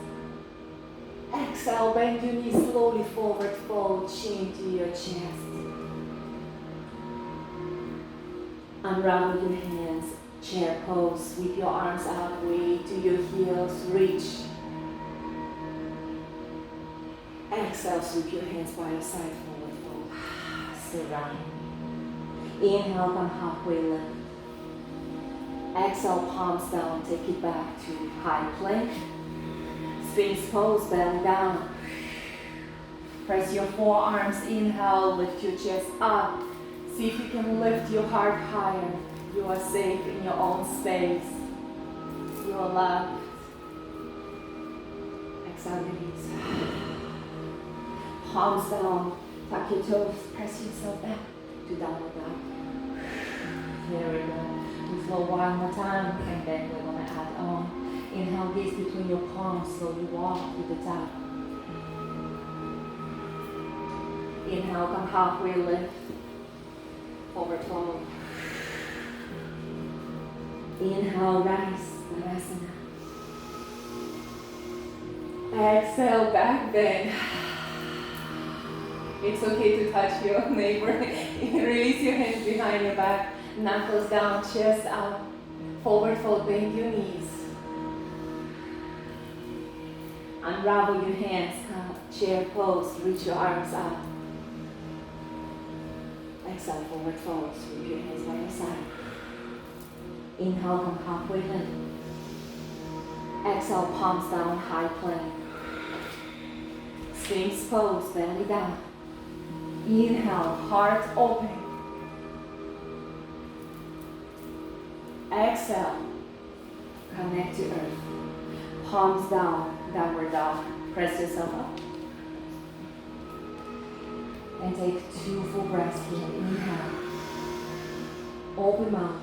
Exhale, bend your knees slowly forward, fold, chin to your chest. Unravel your hands, chair pose, sweep your arms out, weight to your heels, reach. Exhale, sweep your hands by your side, forward fold. Surround. Inhale, come halfway lift. Exhale, palms down, take it back to high plank. Sphinx pose, belly down. Press your forearms, inhale, lift your chest up. See if you can lift your heart higher. You are safe in your own space. You are loved. Exhale, release. Palms down, tuck your toes, press yourself back to downward dog. Very good. We flow one more time, and then we're gonna add on. Inhale, gaze between your palms, slowly walk to the top. Inhale, come halfway lift. Forward fold. Inhale, rise, Asana. Exhale, back bend. It's okay to touch your neighbor. Release your hands behind your back. Knuckles down, chest up. Forward fold, bend your knees. Unravel your hands, chair pose, reach your arms up. Exhale, forward fold, sweep your hands by your side. Inhale, come halfway lift. Exhale, palms down, high plank. Sphinx pose, belly down. Inhale, heart open. Exhale, connect to earth. Palms down, downward dog. Press yourself up. And take 2 full breaths here. Inhale. Open mouth.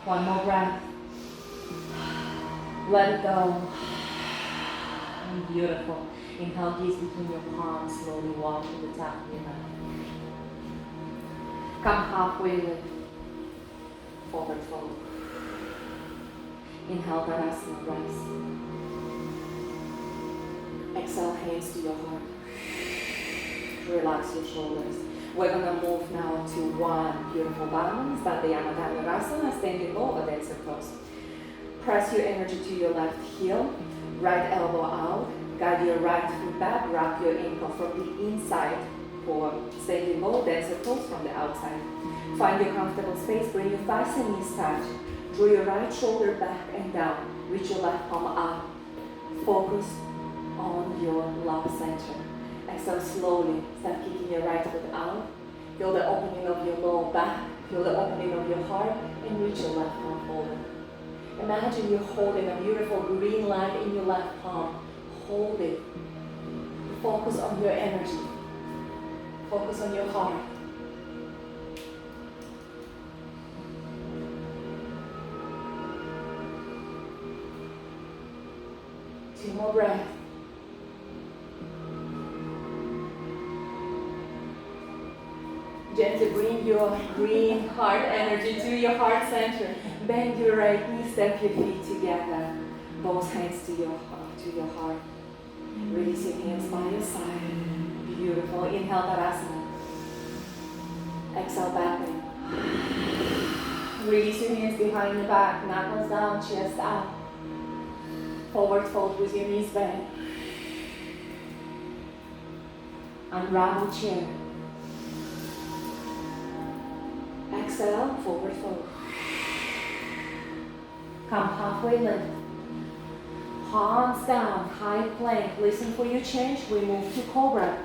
1 more breath. Let it go. And beautiful. Inhale, gaze between your palms. Slowly walk to the top of your mat. Come halfway lift. Forward fold. Inhale, Asana, rise. Exhale, hands to your heart. Relax your shoulders. We're gonna move now to one beautiful balance, Asana, standing bow, dancer pose. Press your energy to your left heel, right elbow out, guide your right foot back, wrap your ankle from the inside for standing bow, dancer pose from the outside. Find your comfortable space, bring your thighs and knees touch. Draw your right shoulder back and down, reach your left palm up. Focus on your love center. Exhale slowly, start kicking your right foot out. Feel the opening of your lower back, feel the opening of your heart, and reach your left palm forward. Imagine you're holding a beautiful green light in your left palm. Hold it. Focus on your energy. Focus on your heart. Two more breaths. Gently bring your green heart energy to your heart center. Bend your right knee, step your feet together. Both hands to your heart. Release your hands by your side. Beautiful. Inhale, Tadasana. Exhale, back bend. Release your hands behind the back. Knuckles down, chest up. Forward fold with your knees bent. Unravel chair. Exhale, forward fold. Come halfway lift. Palms down, high plank. Listen for your change. We move to cobra.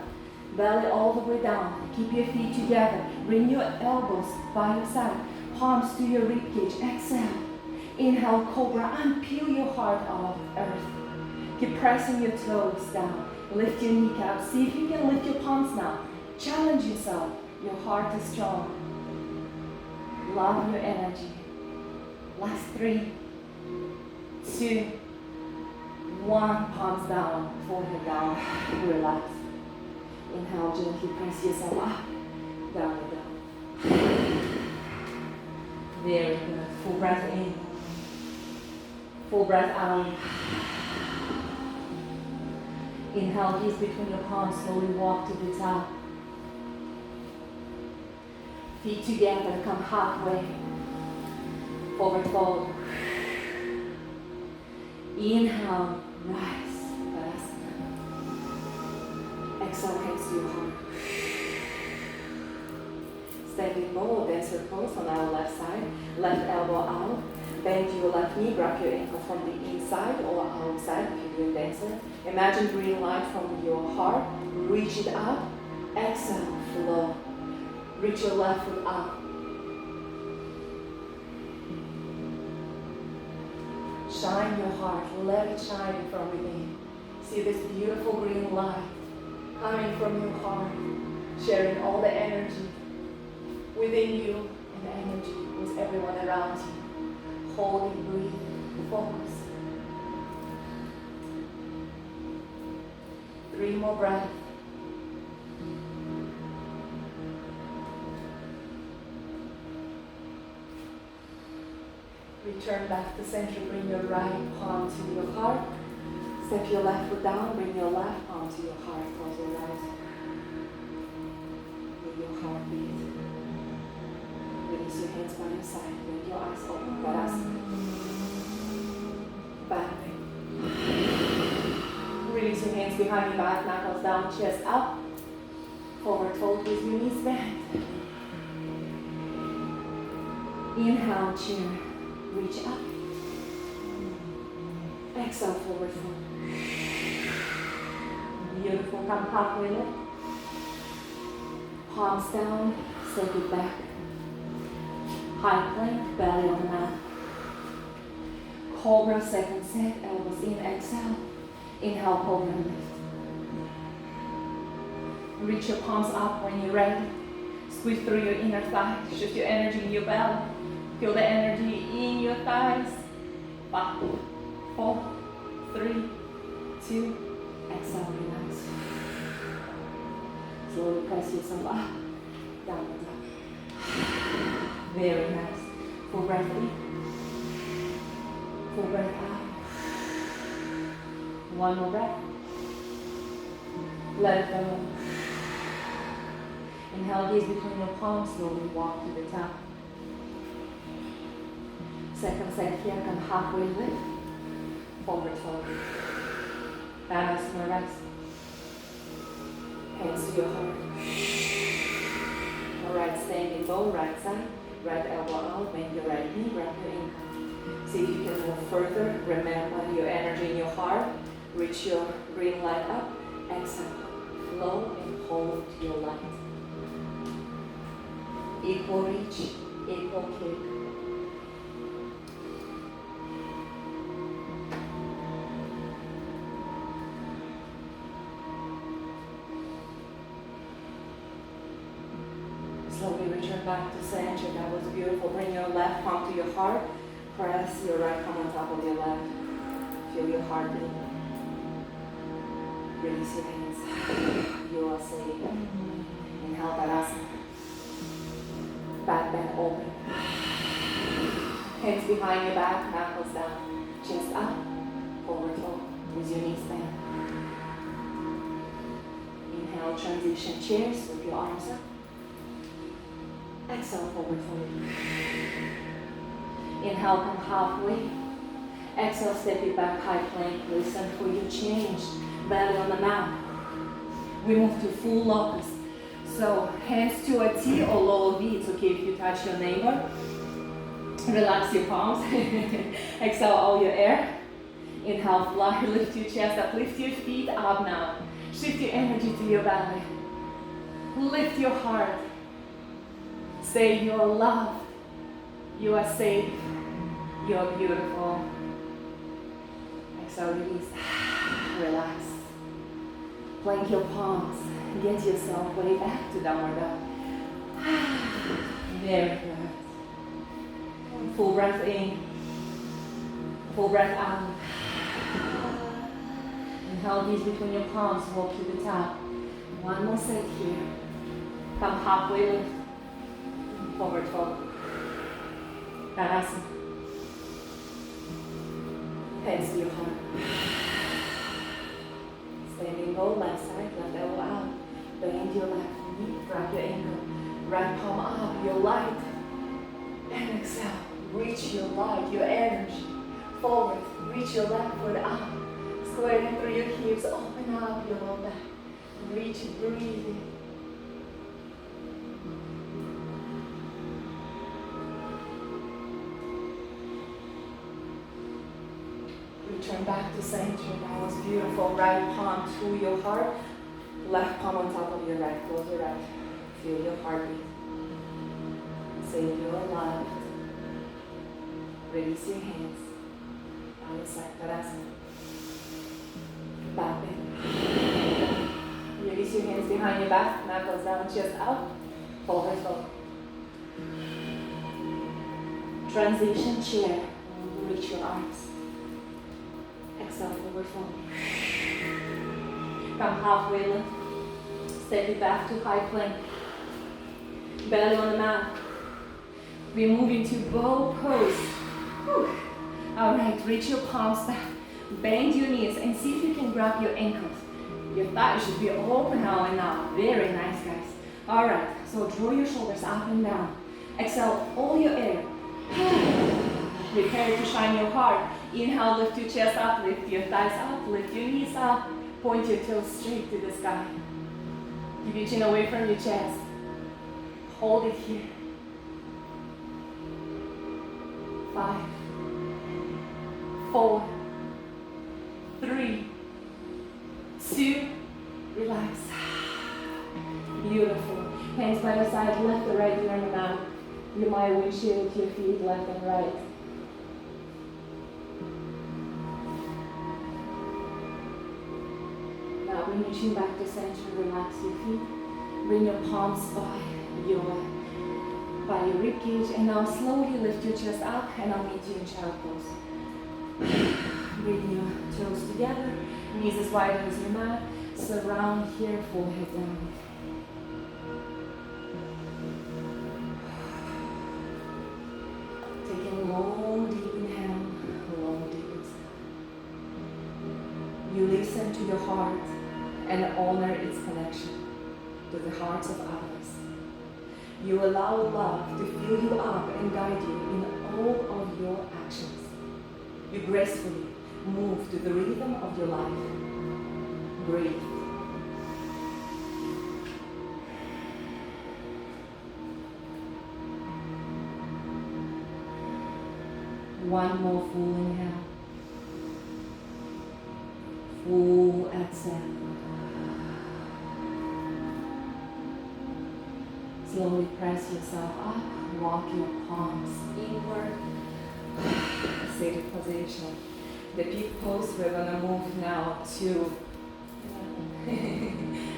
Belly all the way down. Keep your feet together. Bring your elbows by your side. Palms to your rib cage. Exhale. Inhale, cobra. Unpeel your heart off earth. Keep pressing your toes down. Lift your kneecaps. See if you can lift your palms now. Challenge yourself. Your heart is strong. Love your energy. Last 3, 2, 1. Palms down, forehead down. Relax. Inhale, gently press yourself up. Down and down. Very good. Full breath in. Full breath out. Inhale, knees between your palms. Slowly walk to the top. Feet together, come halfway. Forward fold. Inhale, rise. Tadasana. Exhale, hands to your heart. Standing bow, dancer pose on our left side. Left elbow out. Bend your left knee, grab your ankle from the inside or outside if you're doing dancer. Imagine green light from your heart. Reach it up. Exhale, flow. Reach your left foot up. Shine your heart. Let it shine from within. See this beautiful green light coming from your heart, sharing all the energy within you and the energy with everyone around you. Hold it, breathe, focus. 3 more breaths. Return back to center, bring your right palm to your heart. Step your left foot down, bring your left palm to your heart, close your eyes. With your heartbeat. Release your hands by your side, bring your eyes open, Tadasana. Back. Release your hands behind your back, knuckles down, chest up. Forward fold with your knees bent. Inhale, chair. Reach up. Exhale, forward fold. Beautiful. Come halfway lift. Palms down. Step it back. High plank. Belly on the mat. Cobra, second set. Elbows in. Exhale. Inhale, cobra lift. Reach your palms up when you're ready. Squeeze through your inner thigh. Shift your energy in your belly. Feel the energy in your thighs. 5, 4, 3, 2, exhale, relax. Slowly press yourself up, down and down. Very nice. Full breath in. Full breath out. 1 more breath. Let it go. Inhale, gaze between your palms, slowly walk to the top. Second set here, come halfway lift, forward fold. Anahata, rest. Hands to your heart. Alright, standing bone, right side, right elbow out, bend your right knee, grab your ankle. See if you can move further. Remember your energy in your heart. Reach your green light up. Exhale. Flow and hold your light. Equal reach, equal kick. Slowly return back to center. That was beautiful. Bring your left palm to your heart. Press your right palm on top of your left. Feel your heartbeat. Release your hands. You are safe. Inhale, Asana. Back bend open. Hands behind your back, knuckles down. Chest up. Forward fold. With your knees bent. Inhale, transition chairs with your arms up. Exhale, forward fold. Inhale, come halfway. Exhale, step it back, high plank. Listen for your change. Belly on the mat. We move to full locust. So hands to a T or low V. It's okay if you touch your neighbor. Relax your palms. Exhale all your air. Inhale, fly. Lift your chest up. Lift your feet up now. Shift your energy to your belly. Lift your heart. Say you are loved. You are safe. You are beautiful. Exhale, release. Relax. Plank your palms. Get yourself way back to downward dog. Very good. Full breath in. Full breath out. Inhale, gaze between your palms. Walk to the top. One more set here. Come halfway lift. Forward fold. Anahata. Hands to your heart. Standing bow, left side, left elbow out. Bend your left knee, grab your ankle. Right palm up, your light. And exhale. Reach your light, your energy. Forward. Reach your left foot up. Square through your hips. Open up your low back. Reach, breathe in. Return back to center. That was beautiful. Right palm to your heart. Left palm on top of your right. Close your eyes. Feel your heartbeat. Say you're alive. Release your hands. Outside. Asana. Back bend. Release your hands behind your back. Knuckles down, chest out. Forward fold. Transition chair. Reach your arms. Exhale, forward fold. Come halfway lift. Step it back to high plank. Belly on the mat. We move into bow pose. Whew. All right, reach your palms back. Bend your knees and see if you can grab your ankles. Your thighs should be open now and now. Very nice, guys. All right, so draw your shoulders up and down. Exhale all your air. Prepare to shine your heart. Inhale, lift your chest up, lift your thighs up, lift your knees up. Point your toes straight to the sky. Keep your chin away from your chest. Hold it here. 5, 4, 3, 2, relax. Beautiful. Hands by your side, left or right, turn them out. You might windshield your feet left and right. Now bring your chin back to center, relax your feet. Bring your palms by your rib cage, and now slowly lift your chest up, and I'll meet you in child pose. Bring your toes together, knees as wide as your mat. Surround here, forehead down. Take a long, deep inhale, long, deep exhale. You listen to your heart and honor its connection. to the hearts of others. You allow love to fill you up and guide you in all of your actions. You gracefully move to the rhythm of your life. Breathe. One more full inhale. Full exhale. Slowly press yourself up. Walk your palms inward. Seated position. The peak pose, we're gonna move now to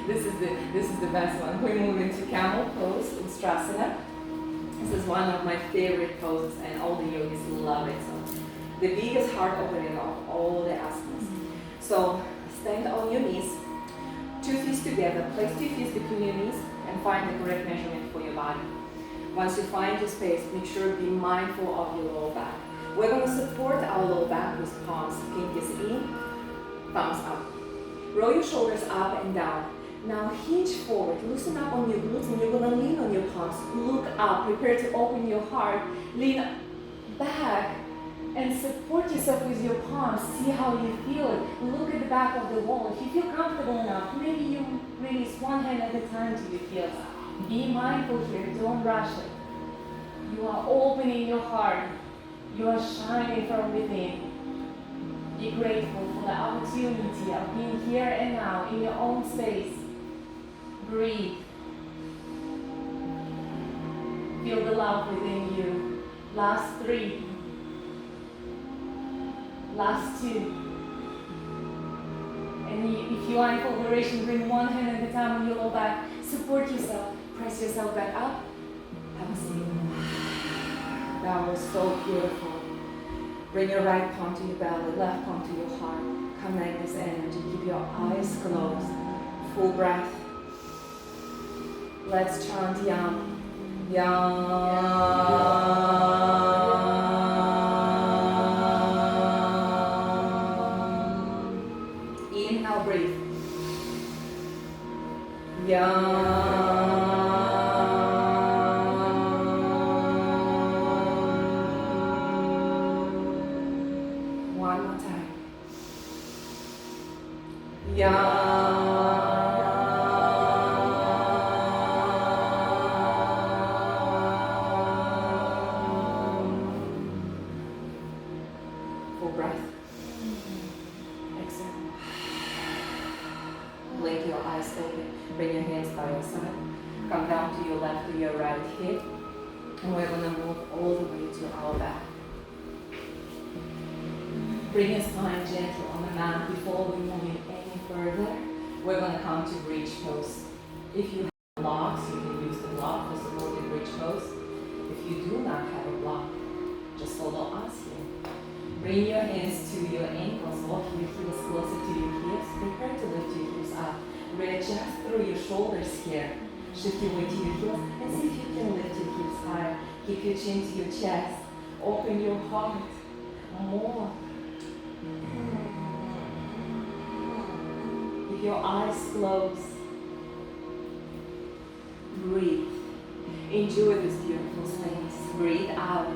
this is the best one. We move into camel pose, Svidhisthana. This is one of my favorite poses and all the yogis love it. So the biggest heart opening of all the asanas. So stand on your knees, 2 feet together, place 2 feet between your knees and find the correct measurement for your body. Once you find your space, make sure to be mindful of your lower back. We're going to support our lower back with palms, pinkies in, thumbs up. Roll your shoulders up and down. Now hinge forward, loosen up on your glutes, and you're going to lean on your palms. Look up, prepare to open your heart. Lean back and support yourself with your palms. See how you feel it. Look at the back of the wall. If you feel comfortable enough, maybe you release one hand at a time till you feel it. Be mindful here, don't rush it. You are opening your heart. You are shining from within. Be grateful for the opportunity of being here and now in your own space. Breathe. Feel the love within you. Last 3. Last 2. And if you are in full duration, bring one hand at a time on your lower back. Support yourself. Press yourself back up. Have a seat. That was so beautiful. Bring your right palm to your belly, left palm to your heart. Connect this energy. Keep your eyes closed. Full breath. Let's chant Yam. Yam. Inhale, breathe. Yam. One more time. Full breath. Exhale. Blink your eyes open. Bring your hands by your side. Come down to your left to your right hip. And we're going to move all the way to our back. Bring your spine gently on the mat. Before we move in any further, we're going to come to bridge pose. If you have blocks, you can use the block for supported bridge pose. If you do not have a block, just follow us here. Bring your hands to your ankles, walk your heels closer to your hips. Prepare to lift your hips up. Readjust through your shoulders here. Shift your weight to your heels and see if you can lift your hips higher. Keep your chin to your chest. Open your heart more. Keep your eyes closed. Breathe. Enjoy this beautiful space. Breathe out.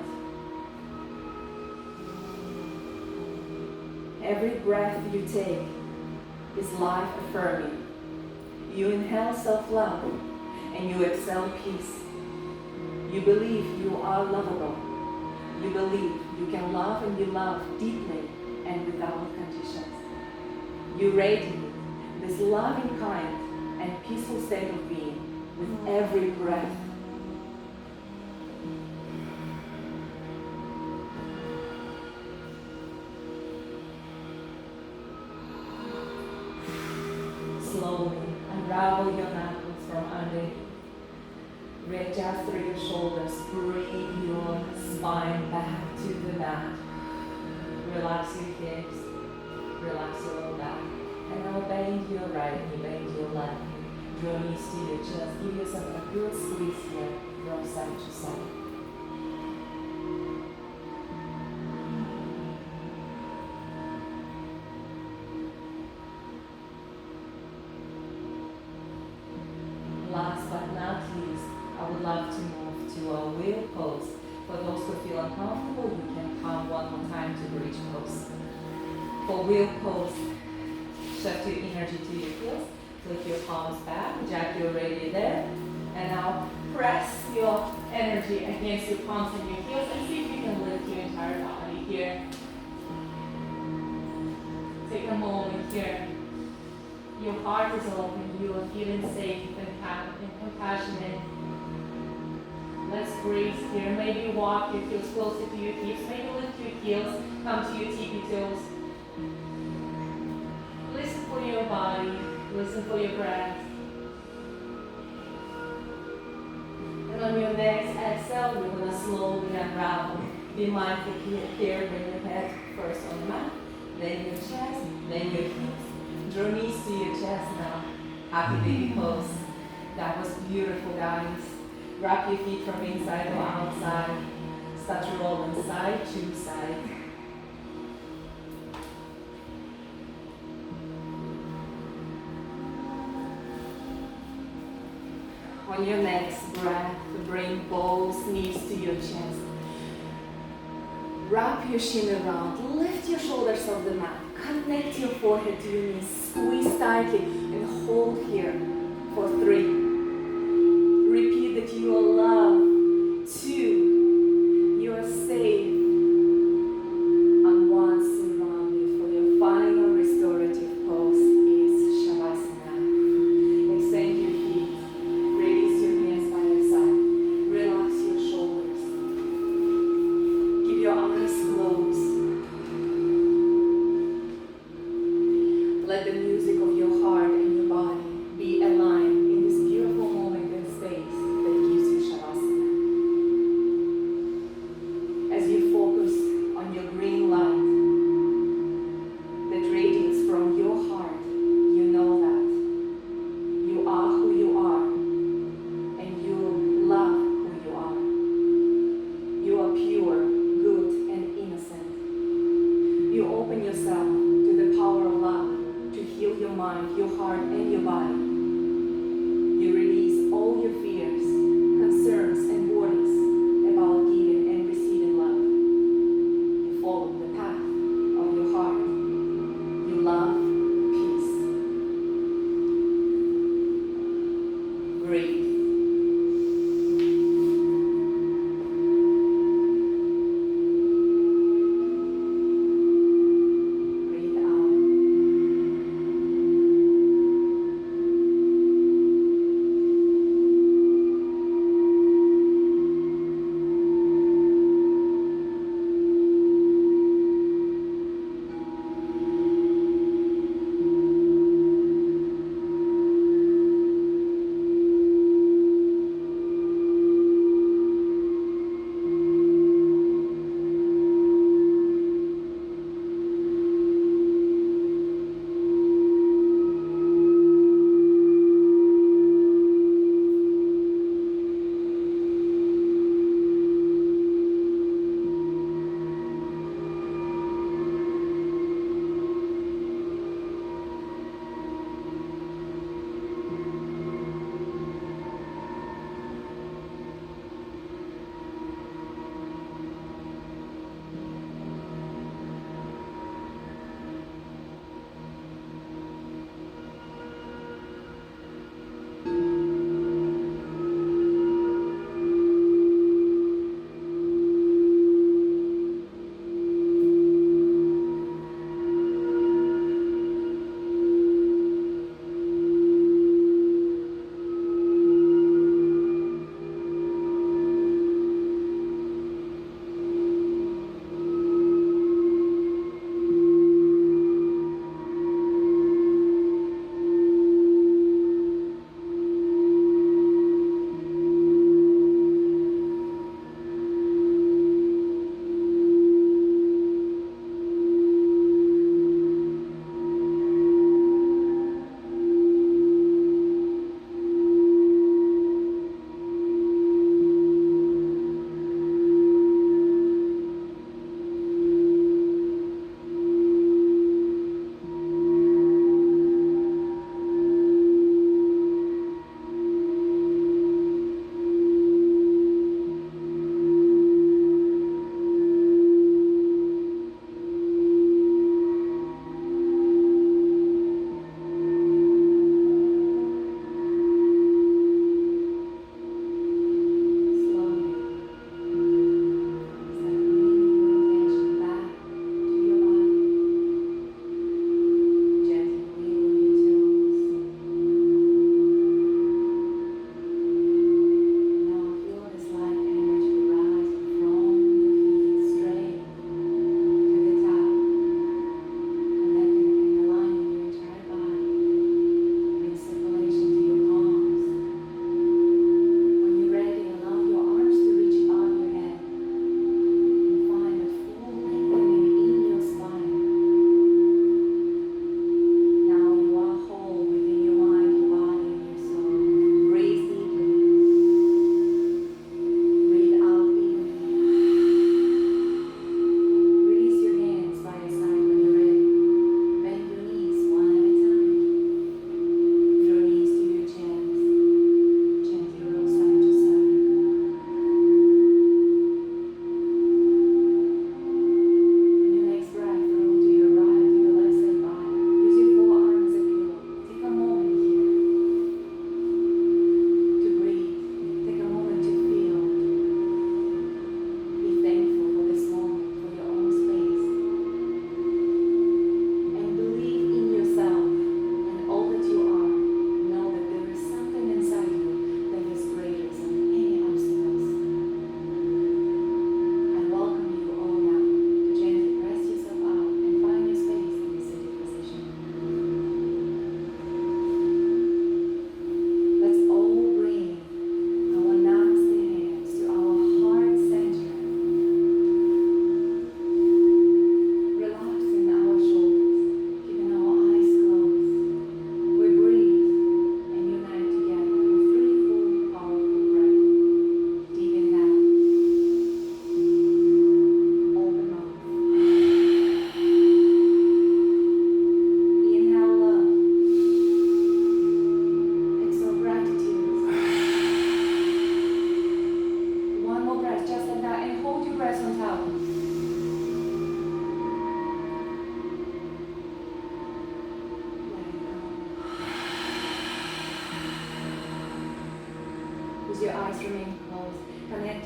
Every breath you take is life affirming. You inhale self-love and you exhale peace. You believe you are lovable. You believe you can love and you love deeply and without conditions. You radiate this loving, kind, and peaceful state of being with every breath. Slowly unravel your knuckles from under. Readjust through your shoulders. Bring your spine back to the mat. Relax your hips. Relax your lower back. And now bend your right knee, bend your left knee. Draw knees to your chest. Give yourself a good squeeze here from side to side. wheel pose. For those who feel uncomfortable, you can come one more time to bridge pose. For wheel pose, shift your energy to your heels, flip your palms back, Jack, you're already there. And now press your energy against your palms and your heels and see if you can lift your entire body here. Take a moment here. Your heart is open, you are feeling safe and compassionate. Let's breathe here. Maybe walk your heels closer to your hips. Maybe lift your heels, come to your tippy toes. Listen for your body, listen for your breath. And on your next exhale, you're going to slowly unravel. Be mindful here, bring your head first on the mat, then your chest, then your hips. Draw knees to your chest now. Happy baby pose. That was beautiful, guys. Wrap your feet from inside to outside. Start to roll inside to side. On your next breath, bring both knees to your chest. Wrap your shin around, lift your shoulders off the mat, connect your forehead to your knees, squeeze tightly, and hold here for 3. Repeat that you are loved. 2, you are safe. And 1, surrounded. For your final restorative pose is Shavasana. Extend your feet, release your hands by your side, relax your shoulders. Keep your eyes closed. Let the music of your heart and your body be aligned in this beautiful moment and space that gives you Shavasana.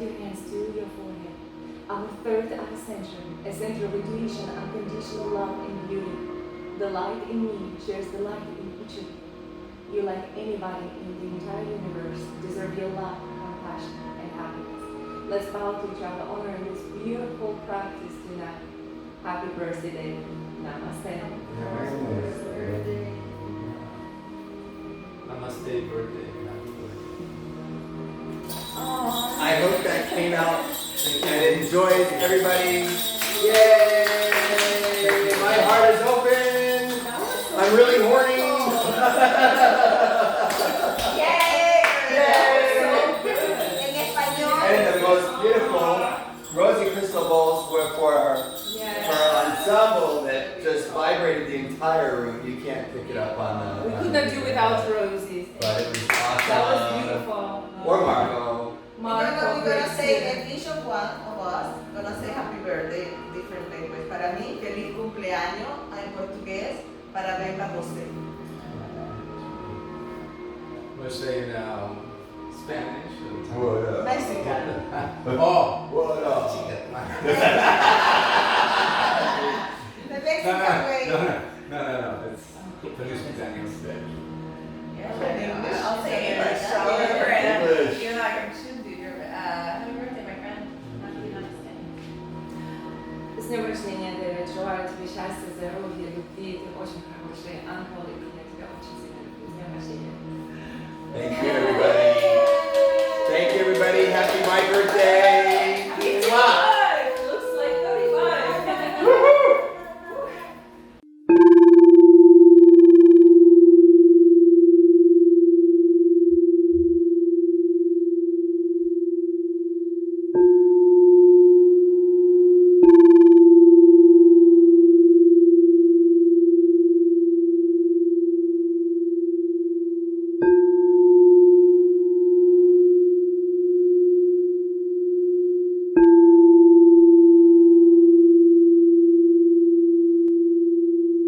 connect your hands to your forehead. Our third eye center, a center of intuition, unconditional love and beauty. The light in me shares the light in each of you. You, like anybody in the entire universe, deserve your love, compassion, and happiness. Let's bow to each other, honoring this beautiful practice tonight. Happy birthday, David. Namaste. Namaste, birthday. Happy birthday. I hope that came out and enjoyed everybody. Yay! My heart is open. I'm really horny. And the most beautiful rosy crystal bowls were for our ensemble that just vibrated the entire room. You can't pick it up on the. We could not do without roses. But it was awesome. That was beautiful. Or Marco. Marco, We're gonna say that each of one of us gonna say happy birthday in different language. Para mí, feliz cumpleaños en portugués. Parabéns para você. We're saying Spanish. What up? Mexican. Oh, What up? The Mexican way. No. It's Feliz cumpleaños. I'll say English. English. You're not going to do your happy birthday, my friend. Happy Namaste. С днем рождения, Дэвид. Желаю тебе счастья, здоровья, любви. Ты очень хороший ангел, и я тебя очень сильно люблю. С днем рождения. Thank you, everybody. Thank you, everybody. Happy my birthday.